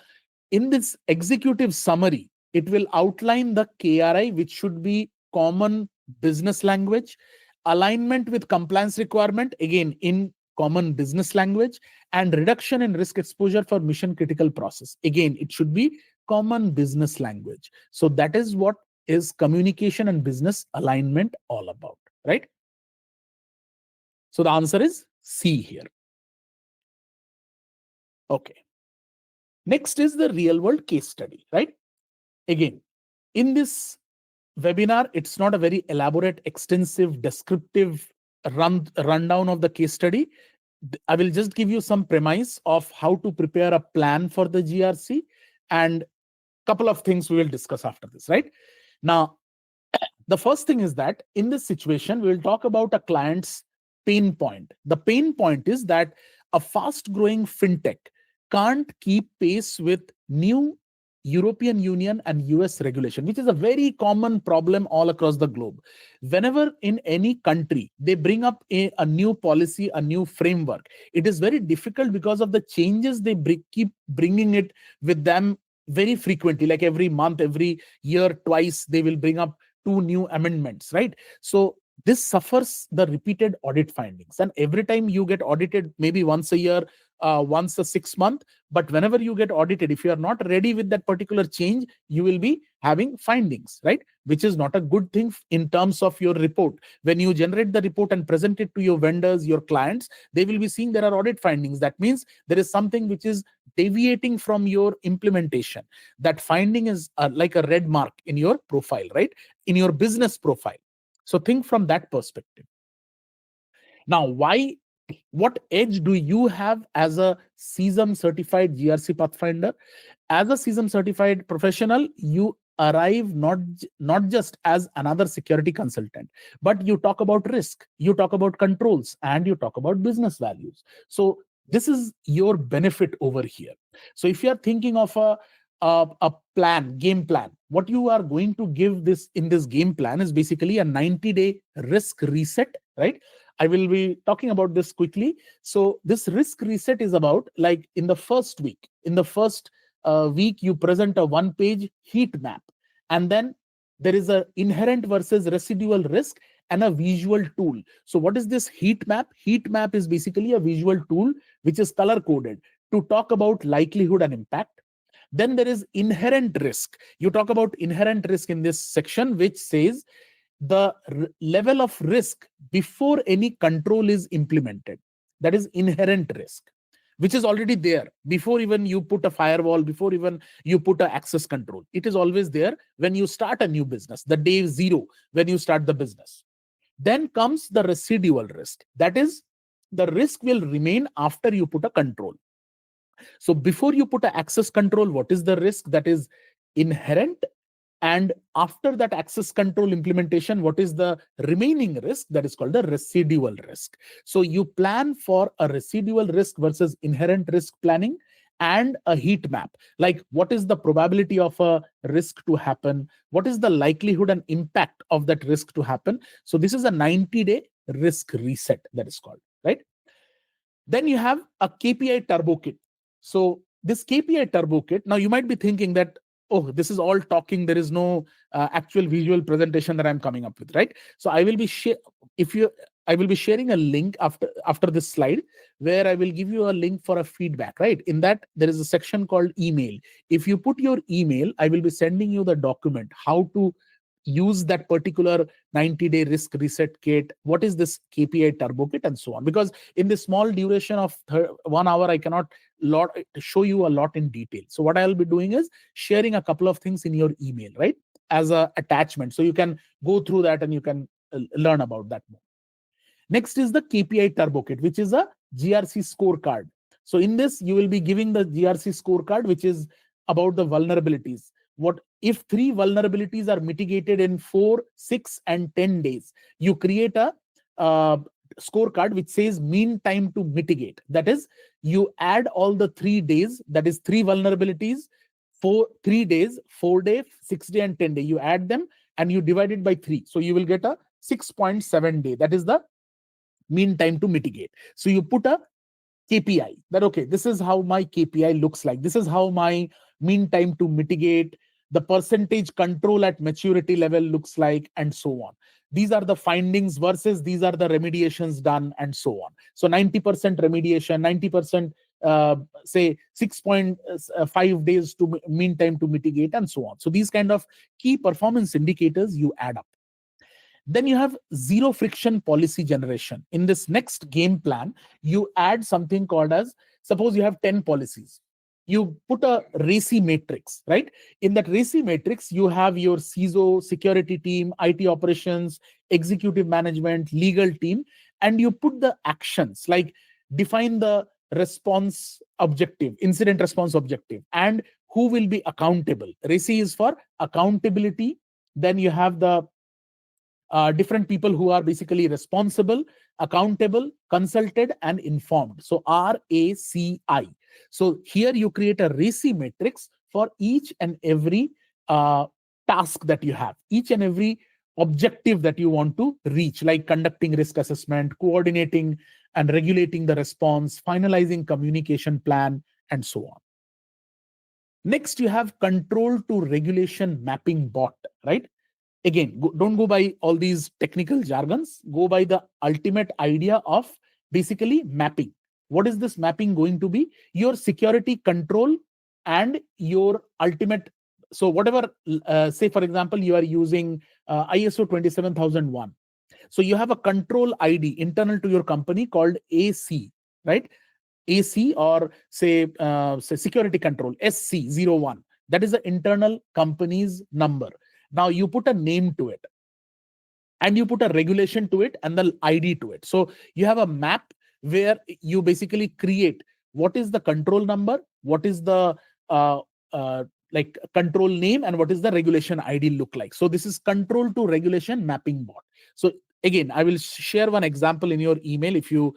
in this executive summary, it will outline the KRI, which should be common business language, alignment with compliance requirement, again in common business language, and reduction in risk exposure for mission critical process. Again, it should be common business language. So that is what is communication and business alignment all about, right? So the answer is C here. Okay. Next is the real world case study, right? Again, in this webinar, it's not a very elaborate, extensive, descriptive rundown of the case study. I will just give you some premise of how to prepare a plan for the GRC, and a couple of things we will discuss after this, right? Now, the first thing is that in this situation, we will talk about a client's pain point. The pain point is that a fast growing fintech can't keep pace with new European Union and US regulation, which is a very common problem all across the globe. Whenever in any country they bring up a new policy, a new framework, it is very difficult because of the changes they keep bringing it with them very frequently, like every month, every year, twice, they will bring up 2 new amendments, right? So this suffers the repeated audit findings. And every time you get audited, maybe once a year, once a 6 month. But whenever you get audited, if you are not ready with that particular change, you will be having findings, right? Which is not a good thing in terms of your report. When you generate the report and present it to your vendors, your clients, they will be seeing there are audit findings. That means there is something which is deviating from your implementation. That finding is like a red mark in your profile, right? In your business profile. So think from that perspective. Now, what edge do you have as a CISM certified GRC Pathfinder? As a CISM certified professional, you arrive not just as another security consultant, but you talk about risk, you talk about controls, and you talk about business values. So this is your benefit over here. So if you are thinking of a game plan, what you are going to give this in this game plan is basically a 90-day risk reset, right? I will be talking about this quickly. So this risk reset is about, like, in the first week, you present a one-page heat map, and then there is a inherent versus residual risk and a visual tool. So what is this heat map? Heat map is basically a visual tool which is color coded to talk about likelihood and impact. Then there is inherent risk. You talk about inherent risk in this section, which says the level of risk before any control is implemented. That is inherent risk, which is already there before even you put a firewall, before even you put an access control. It is always there when you start a new business, the day zero, when you start the business. Then comes the residual risk. That is, the risk will remain after you put a control. So before you put an access control, what is the risk that is inherent? And after that access control implementation, what is the remaining risk? That is called the residual risk. So you plan for a residual risk versus inherent risk planning, and a heat map. Like, what is the probability of a risk to happen? What is the likelihood and impact of that risk to happen? So this is a 90-day risk reset, that is called, right? Then you have a KPI turbo kit. So this KPI turbo kit, now you might be thinking that, oh, this is all talking, there is no actual visual presentation that I'm coming up with, right? So I will be sharing a link after this slide, where I will give you a link for a feedback, right? In that, there is a section called email. If you put your email, I will be sending you the document, how to use that particular 90-day risk reset kit, what is this KPI turbo kit, and so on. Because in this small duration of 1 hour, I cannot show you a lot in detail. So what I'll be doing is sharing a couple of things in your email, right, as a attachment, so you can go through that and you can learn about that more. Next is the KPI turbo kit, which is a GRC scorecard. So in this, you will be giving the GRC scorecard, which is about the vulnerabilities. What if 3 vulnerabilities are mitigated in 4, 6, and 10 days? You create a scorecard which says mean time to mitigate. That is, you add all the 3 days, that is 3 vulnerabilities, 3 days, 4 day, 6 day, and 10 day. You add them and you divide it by 3. So you will get a 6.7 day. That is the mean time to mitigate. So you put a KPI that, okay, this is how my KPI looks like. This is how my mean time to mitigate, the percentage control at maturity level looks like, and so on. These are the findings versus these are the remediations done, and so on. So 90% remediation, 90%, say 6.5 days to mean time to mitigate, and so on. So these kind of key performance indicators you add up. Then you have zero friction policy generation. In this next game plan, you add something called as, suppose you have 10 policies. You put a RACI matrix, right? In that RACI matrix, you have your CISO, security team, IT operations, executive management, legal team, and you put the actions, like define the response objective, incident response objective, and who will be accountable. RACI is for accountability. Then you have the different people who are basically responsible, accountable, consulted, and informed. So RACI. So here you create a RACI matrix for each and every task that you have, each and every objective that you want to reach, like conducting risk assessment, coordinating and regulating the response, finalizing communication plan, and so on. Next, you have control to regulation mapping bot, right? Again, don't go by all these technical jargons. Go by the ultimate idea of basically mapping. What is this mapping going to be? Your security control and your ultimate. So whatever, say for example, you are using ISO 27001. So you have a control ID internal to your company called AC, right? AC, or say security control SC01. That is the internal company's number. Now you put a name to it, and you put a regulation to it and the ID to it. So you have a map where you basically create what is the control number, what is the uh, uh, like control name, and what is the regulation ID look like. So this is control to regulation mapping bot. So again, I will share one example in your email if you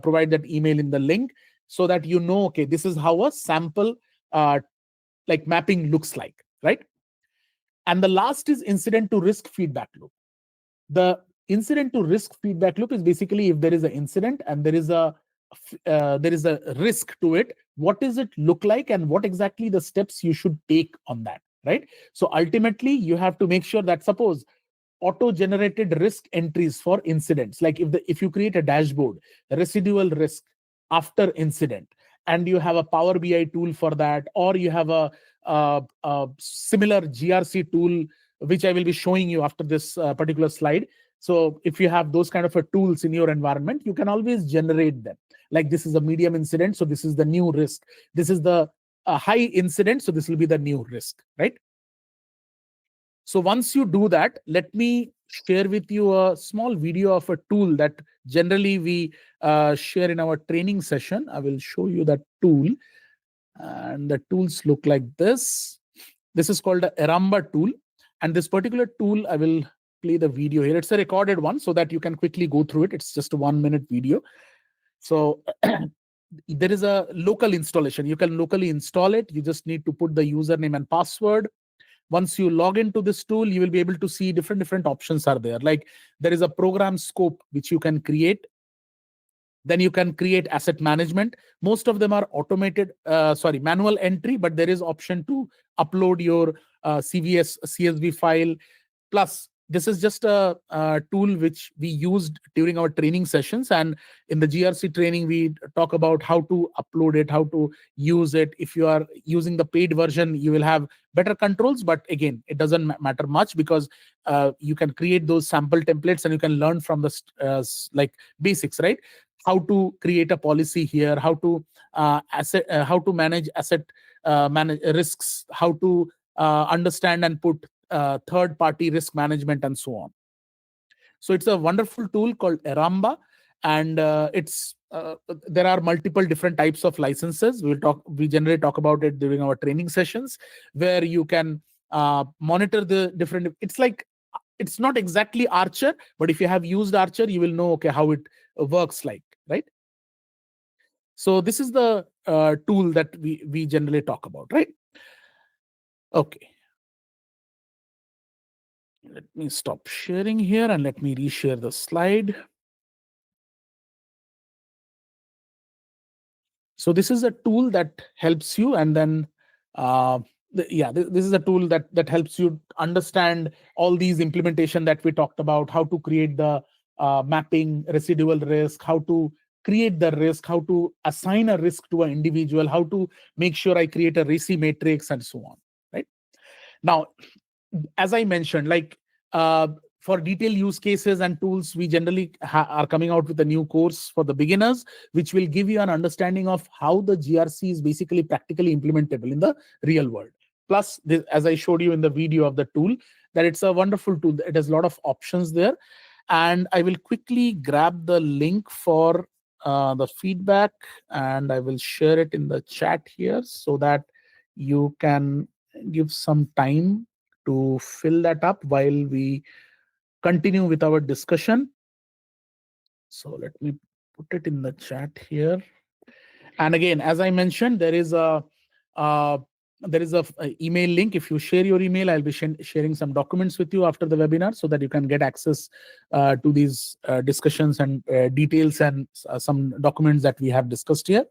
provide that email in the link, so that you know, okay, this is how a sample like mapping looks like, right? And the last is incident to risk feedback loop. The incident to risk feedback loop is basically if there is an incident and there is a risk to it, what does it look like and what exactly the steps you should take on that, right? So ultimately you have to make sure that, suppose, auto-generated risk entries for incidents, like if you create a dashboard, residual risk after incident, and you have a Power BI tool for that, or you have a similar GRC tool, which I will be showing you after this particular slide. So if you have those kind of tools in your environment, you can always generate them. Like, this is a medium incident, so this is the new risk. This is the high incident, so this will be the new risk, right? So once you do that, let me share with you a small video of a tool that generally we share in our training session. I will show you that tool, and the tools look like this. This is called the Aramba tool, and this particular tool, I will play the video here. It's a recorded one so that you can quickly go through it. It's just a 1-minute video. So there is a local installation. You can locally install it. You just need to put the username and password. Once you log into this tool, you will be able to see different options are there. Like, there is a program scope which you can create. Then you can create asset management. Most of them are automated, manual entry, but there is option to upload your CSV file. Plus, this is just a tool which we used during our training sessions, and in the GRC training we talk about how to upload it, how to use it. If you are using the paid version, you will have better controls, but again, it doesn't matter much, because you can create those sample templates and you can learn from the like basics, right? How to create a policy here, how to how to manage asset risks, how to understand and put third-party risk management, and so on. So it's a wonderful tool called Aramba, and there are multiple different types of licenses. We generally talk about it during our training sessions, where you can monitor the different. It's not exactly Archer, but if you have used Archer, you will know, okay, how it works like, right? So this is the tool that we generally talk about, right? Okay. Let me stop sharing here and let me reshare the slide. So this is a tool that helps you, and then this is a tool that helps you understand all these implementation that we talked about, how to create the mapping, residual risk, how to create the risk, how to assign a risk to an individual, how to make sure I create a RACI matrix, and so on, right? Now, as I mentioned, like for detailed use cases and tools, we generally are coming out with a new course for the beginners, which will give you an understanding of how the GRC is basically practically implementable in the real world. Plus, as I showed you in the video of the tool, that it's a wonderful tool. It has a lot of options there. And I will quickly grab the link for the feedback, and I will share it in the chat here so that you can give some time to fill that up while we continue with our discussion. So let me put it in the chat here. And again, as I mentioned, there is a email link. If you share your email, I'll be sharing some documents with you after the webinar so that you can get access to these discussions and details and some documents that we have discussed here.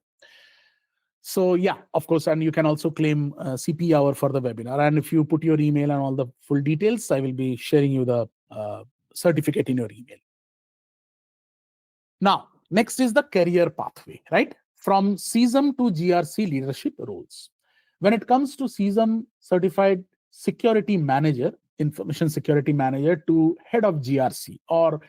So yeah, of course, and you can also claim CP hour for the webinar. And if you put your email and all the full details, I will be sharing you the certificate in your email. Now, next is the career pathway, right? from CISM to GRC leadership roles. When it comes to CISM certified security manager, information security manager, to head of GRC, or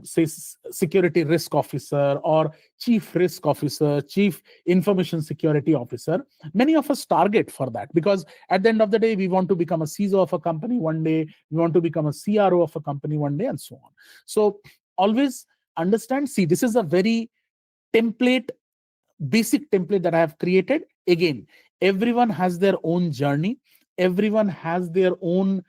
say security risk officer, or chief risk officer, chief information security officer, many of us target for that, because at the end of the day, we want to become a CISO of a company one day, we want to become a CRO of a company one day, and so on. So always understand, see, this is a very basic template that I have created. Again, everyone has their own journey. Everyone has their own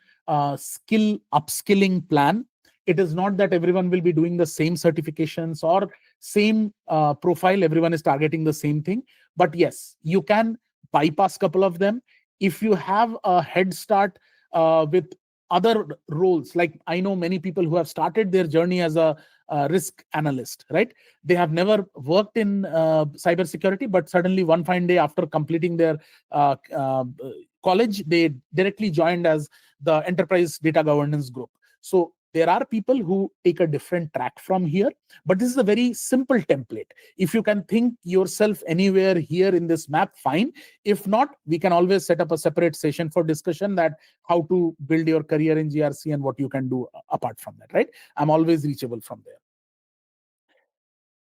skill upskilling plan. It is not that everyone will be doing the same certifications or same profile. Everyone is targeting the same thing. But yes, you can bypass a couple of them. If you have a head start with other roles, like I know many people who have started their journey as a risk analyst, right? They have never worked in cybersecurity, but suddenly one fine day after completing their college, they directly joined as the enterprise data governance group. So there are people who take a different track from here, but this is a very simple template. If you can think yourself anywhere here in this map, fine. If not, we can always set up a separate session for discussion that how to build your career in GRC and what you can do apart from that, right? I'm always reachable from there.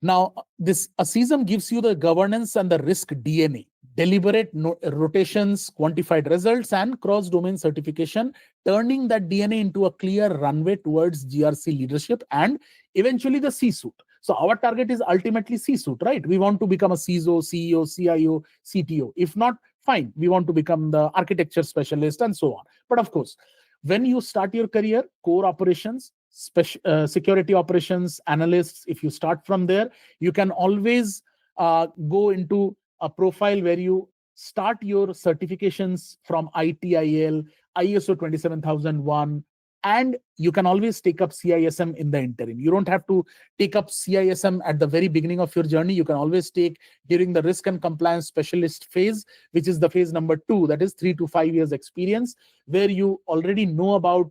Now, this CISM gives you the governance and the risk DNA, deliberate rotations, quantified results, and cross-domain certification, turning that DNA into a clear runway towards GRC leadership and eventually the C-suite. So our target is ultimately C-suite, right? We want to become a CISO, CEO, CIO, CTO. If not, fine. We want to become the architecture specialist and so on. But of course, when you start your career, core operations, security operations analysts, if you start from there, you can always go into a profile where you start your certifications from ITIL, ISO 27001, and you can always take up CISM in the interim. You don't have to take up CISM at the very beginning of your journey. You can always take during the risk and compliance specialist phase, which is the phase number 2, that is 3 to 5 years experience, where you already know about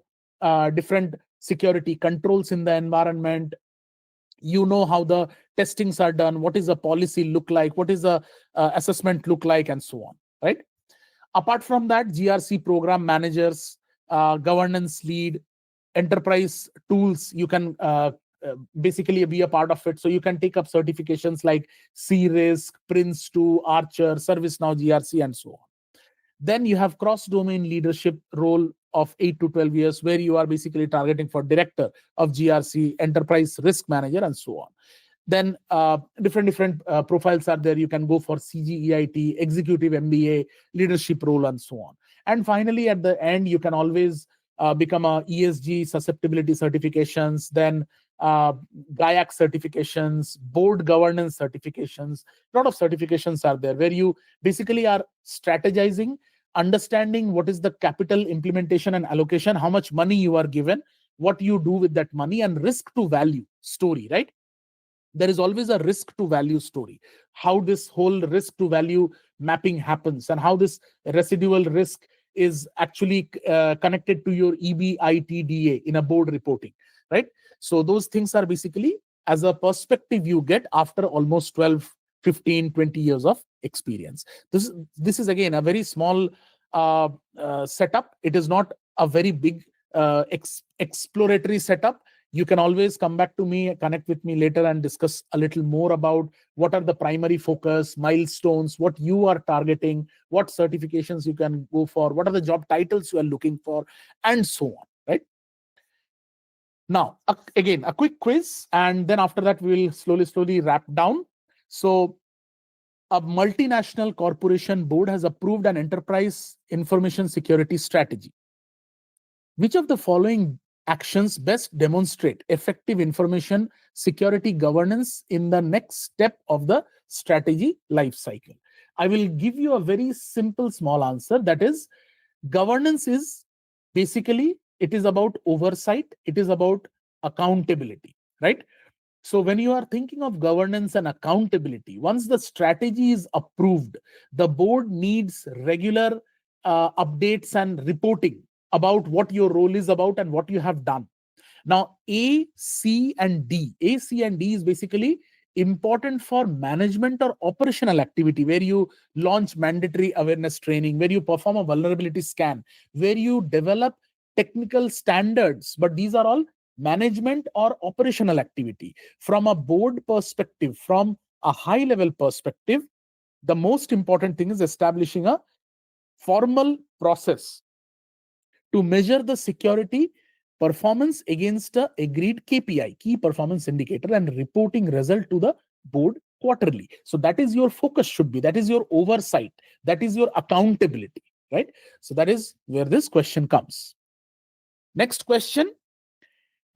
different security controls in the environment. You know how the testings are done, what is the policy look like, what is the assessment look like, and so on, right? Apart from that, GRC program managers, governance lead, enterprise tools, you can basically be a part of it. So you can take up certifications like CRISC, Prince2, Archer, ServiceNow GRC, and so on. Then you have cross-domain leadership role of 8 to 12 years, where you are basically targeting for director of GRC, enterprise risk manager, and so on. Then different profiles are there. You can go for CGEIT, executive MBA, leadership role, and so on. And finally, at the end, you can always become a ESG susceptibility certifications, then GIAC certifications, board governance certifications. A lot of certifications are there where you basically are strategizing, understanding what is the capital implementation and allocation, how much money you are given, what you do with that money, and risk to value story, right? There is always a risk to value story, how this whole risk to value mapping happens, and how this residual risk is actually connected to your EBITDA in a board reporting, right? So those things are basically as a perspective you get after almost 12, 15, 20 years of experience. This is again a very small setup. It is not a very big exploratory setup. You can always come back to me, connect with me later, and discuss a little more about what are the primary focus, milestones, what you are targeting, what certifications you can go for, what are the job titles you are looking for, and so on, right? Now, again, a quick quiz, and then after that, we will slowly wrap down. So a multinational corporation board has approved an enterprise information security strategy. Which of the following actions best demonstrate effective information security governance in the next step of the strategy life cycle? I will give you a very simple small answer. That is, governance is basically, it is about oversight, it is about accountability, right? So when you are thinking of governance and accountability, once the strategy is approved, the board needs regular updates and reporting about what your role is about and what you have done. Now, A, C, and D. A, C, and D is basically important for management or operational activity, where you launch mandatory awareness training, where you perform a vulnerability scan, where you develop technical standards. But these are all management or operational activity. From a board perspective, from a high level perspective, the most important thing is establishing a formal process to measure the security performance against a agreed KPI, key performance indicator, and reporting result to the board quarterly. So that is your focus should be, that is your oversight, that is your accountability, right? So that is where this question comes. Next question.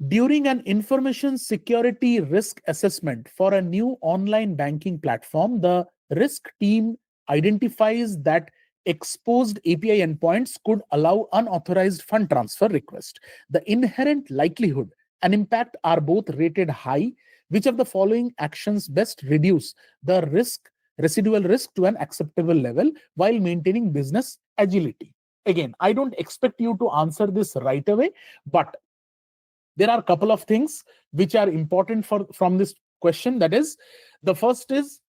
During an information security risk assessment for a new online banking platform, the risk team identifies that exposed API endpoints could allow unauthorized fund transfer request. The inherent likelihood and impact are both rated high. Which of the following actions best reduce the residual risk to an acceptable level while maintaining business agility? Again, I don't expect you to answer this right away, but there are a couple of things which are important from this question. That is, the first is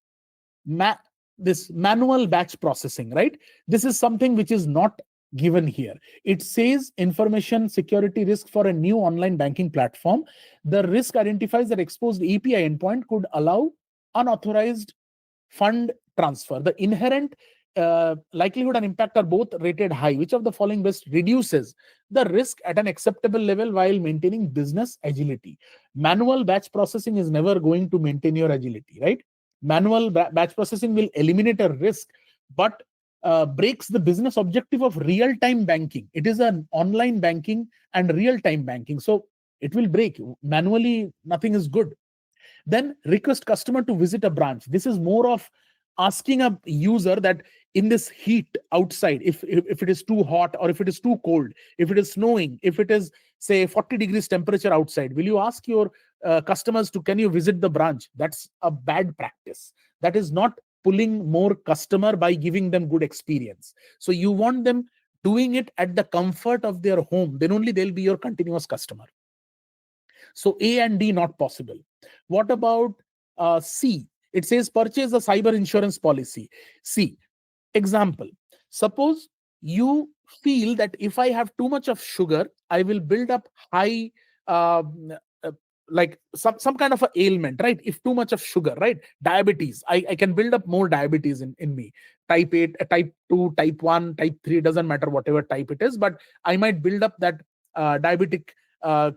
this manual batch processing, right? This is something which is not given here. It says information security risk for a new online banking platform. The risk identifies that exposed API endpoint could allow unauthorized fund transfer. The inherent likelihood and impact are both rated high. Which of the following best reduces the risk at an acceptable level while maintaining business agility? Manual batch processing is never going to maintain your agility, right? Manual batch processing will eliminate a risk, but breaks the business objective of real-time banking. It is an online banking and real-time banking. So it will break. Manually, nothing is good. Then request customer to visit a branch. This is more of asking a user that in this heat outside, if it is too hot or if it is too cold, if it is snowing, if it is say 40 degrees temperature outside, will you ask your customers to, can you visit the branch? That's a bad practice. That is not pulling more customer by giving them good experience. So you want them doing it at the comfort of their home, then only they'll be your continuous customer. So A and D not possible. What about C? It says purchase a cyber insurance policy. C, example, suppose you feel that if I have too much of sugar, I will build up high, like some kind of a ailment, right? If too much of sugar, right? Diabetes, I can build up more diabetes in me. Type 8, type 2, type 1, type 3, doesn't matter whatever type it is, but I might build up that diabetic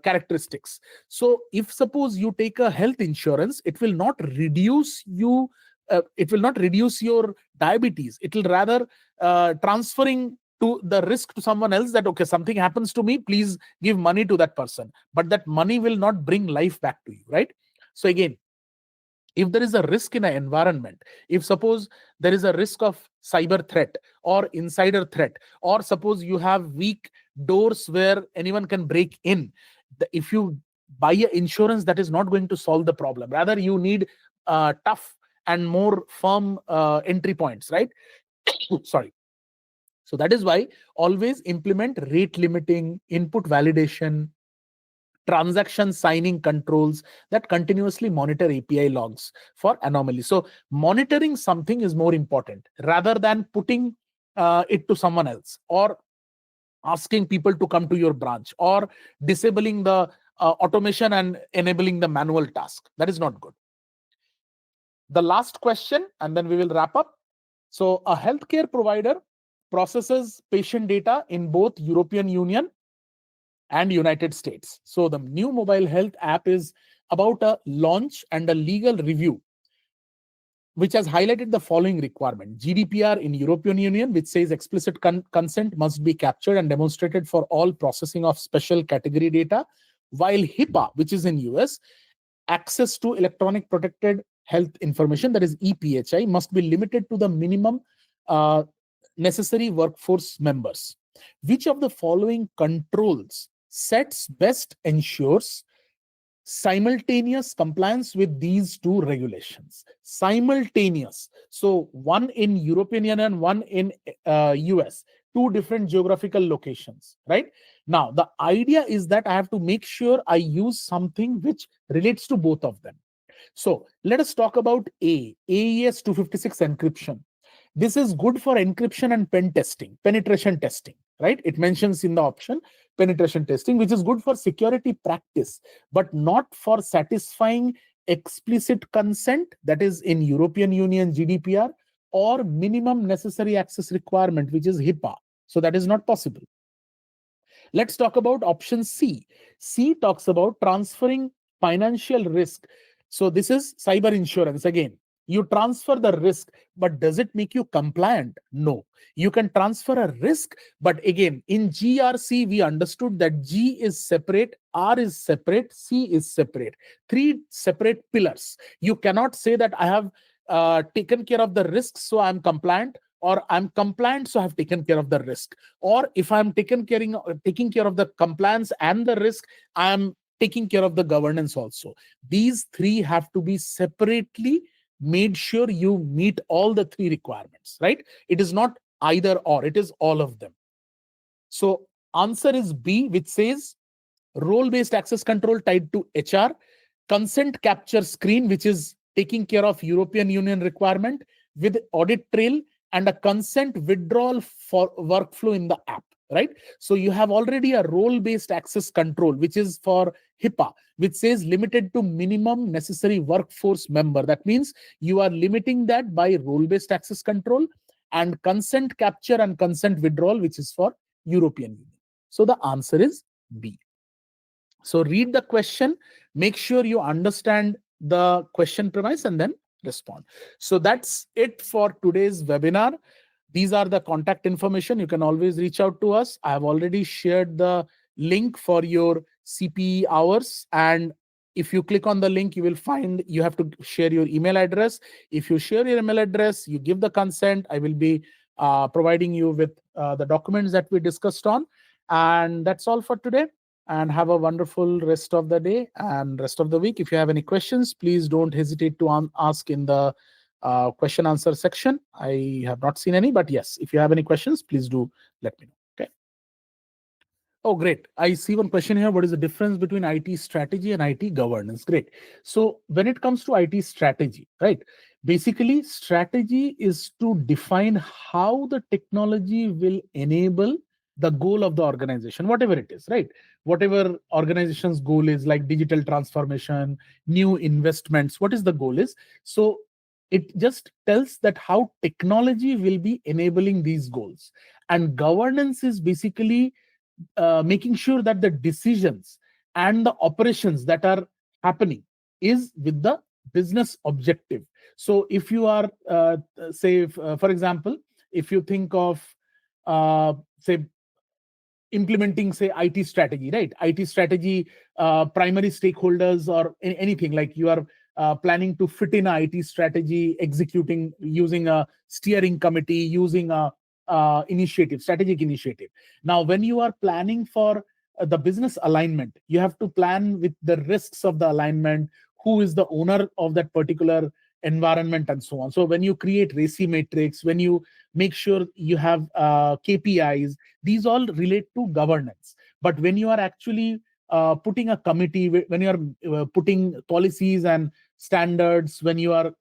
characteristics. So if suppose you take a health insurance, it will not reduce you, it will not reduce your diabetes. It will rather transferring to the risk to someone else, that okay, something happens to me, please give money to that person, but that money will not bring life back to you, right? So again, if there is a risk in an environment, if suppose there is a risk of cyber threat or insider threat, or suppose you have weak doors where anyone can break in, if you buy an insurance, that is not going to solve the problem. Rather, you need tough and more firm entry points, right? Sorry. So that is why always implement rate limiting, input validation, transaction signing controls that continuously monitor API logs for anomalies. So monitoring something is more important rather than putting it to someone else, or asking people to come to your branch, or disabling the automation and enabling the manual task. That is not good. The last question, and then we will wrap up. So a healthcare provider processes patient data in both European Union and United States. So the new mobile health app is about a launch and a legal review, which has highlighted the following requirement. GDPR in European Union, which says explicit consent must be captured and demonstrated for all processing of special category data, while HIPAA, which is in US, access to electronic protected health information, that is EPHI, must be limited to the minimum necessary workforce members. Which of the following controls sets best ensures simultaneous compliance with these two regulations? Simultaneous. So one in European Union and one in US, two different geographical locations, right? Now, the idea is that I have to make sure I use something which relates to both of them. So let us talk about AES 256 encryption. This is good for encryption and pen testing, penetration testing, right? It mentions in the option penetration testing, which is good for security practice, but not for satisfying explicit consent, that is in European Union GDPR, or minimum necessary access requirement, which is HIPAA. So that is not possible. Let's talk about option C. C talks about transferring financial risk. So this is cyber insurance again. You transfer the risk, but does it make you compliant? No. You can transfer a risk, but again, in GRC, we understood that G is separate, R is separate, C is separate. Three separate pillars. You cannot say that I have taken care of the risk, so I'm compliant, or I'm compliant, so I have taken care of the risk. Or if I'm taking care of the compliance and the risk, I am taking care of the governance also. These three have to be separately made sure you meet all the three requirements, right? It is not either or, it is all of them. So answer is B, which says role-based access control tied to HR, consent capture screen, which is taking care of European Union requirement with audit trail, and a consent withdrawal for workflow in the app, right? So you have already a role-based access control, which is for HIPAA, which says limited to minimum necessary workforce member. That means you are limiting that by role-based access control, and consent capture and consent withdrawal, which is for European Union. So the answer is B. So read the question, make sure you understand the question premise, and then respond. So that's it for today's webinar. These are the contact information. You can always reach out to us. I have already shared the link for your CPE hours. And if you click on the link, you will find you have to share your email address. If you share your email address, you give the consent, I will be providing you with the documents that we discussed on. And that's all for today. And have a wonderful rest of the day and rest of the week. If you have any questions, please don't hesitate to ask in the question answer section. I have not seen any, but yes, if you have any questions, please do let me know. Okay. Oh, great. I see one question here. What is the difference between IT strategy and IT governance? Great. So when it comes to IT strategy, right? Basically, strategy is to define how the technology will enable the goal of the organization, whatever it is, right? Whatever organization's goal is, like digital transformation, new investments, what is the goal is. So it just tells that how technology will be enabling these goals. And governance is basically making sure that the decisions and the operations that are happening is with the business objective. So if you are, say, for example, if you think of, say, implementing, say, IT strategy, right? IT strategy, primary stakeholders, or anything like you are planning to fit in a IT strategy, executing using a steering committee, using a strategic initiative. Now, when you are planning for the business alignment, you have to plan with the risks of the alignment, who is the owner of that particular environment, and so on. So when you create RACI matrix, when you make sure you have KPIs, these all relate to governance. But when you are actually putting a committee, when you are putting policies and standards, when you are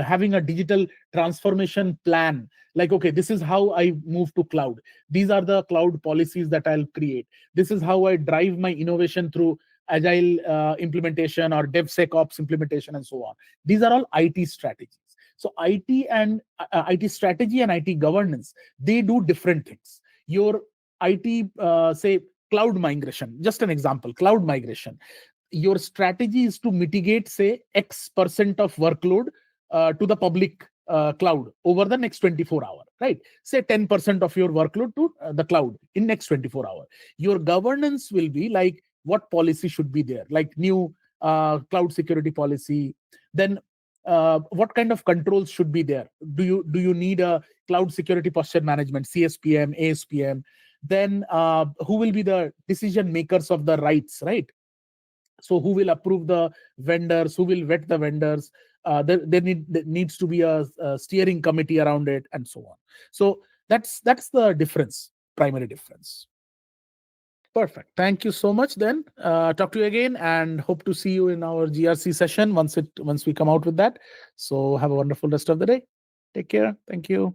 having a digital transformation plan, like, okay, this is how I move to cloud. These are the cloud policies that I'll create. This is how I drive my innovation through agile implementation or DevSecOps implementation, and so on. These are all IT strategies. So IT strategy and IT governance, they do different things. Your IT, say, cloud migration, just an example, cloud migration. Your strategy is to mitigate, say, X% of workload to the public cloud over the next 24 hours, right? Say 10% of your workload to the cloud in next 24 hours. Your governance will be like, what policy should be there, like new cloud security policy. Then what kind of controls should be there? Do you need a cloud security posture management, CSPM, ASPM? Then who will be the decision makers of the rights, right? So who will approve the vendors, who will vet the vendors? There needs to be a steering committee around it, and so on. So that's the difference, primary difference. Perfect. Thank you so much then. Talk to you again and hope to see you in our GRC session once we come out with that. So have a wonderful rest of the day. Take care. Thank you.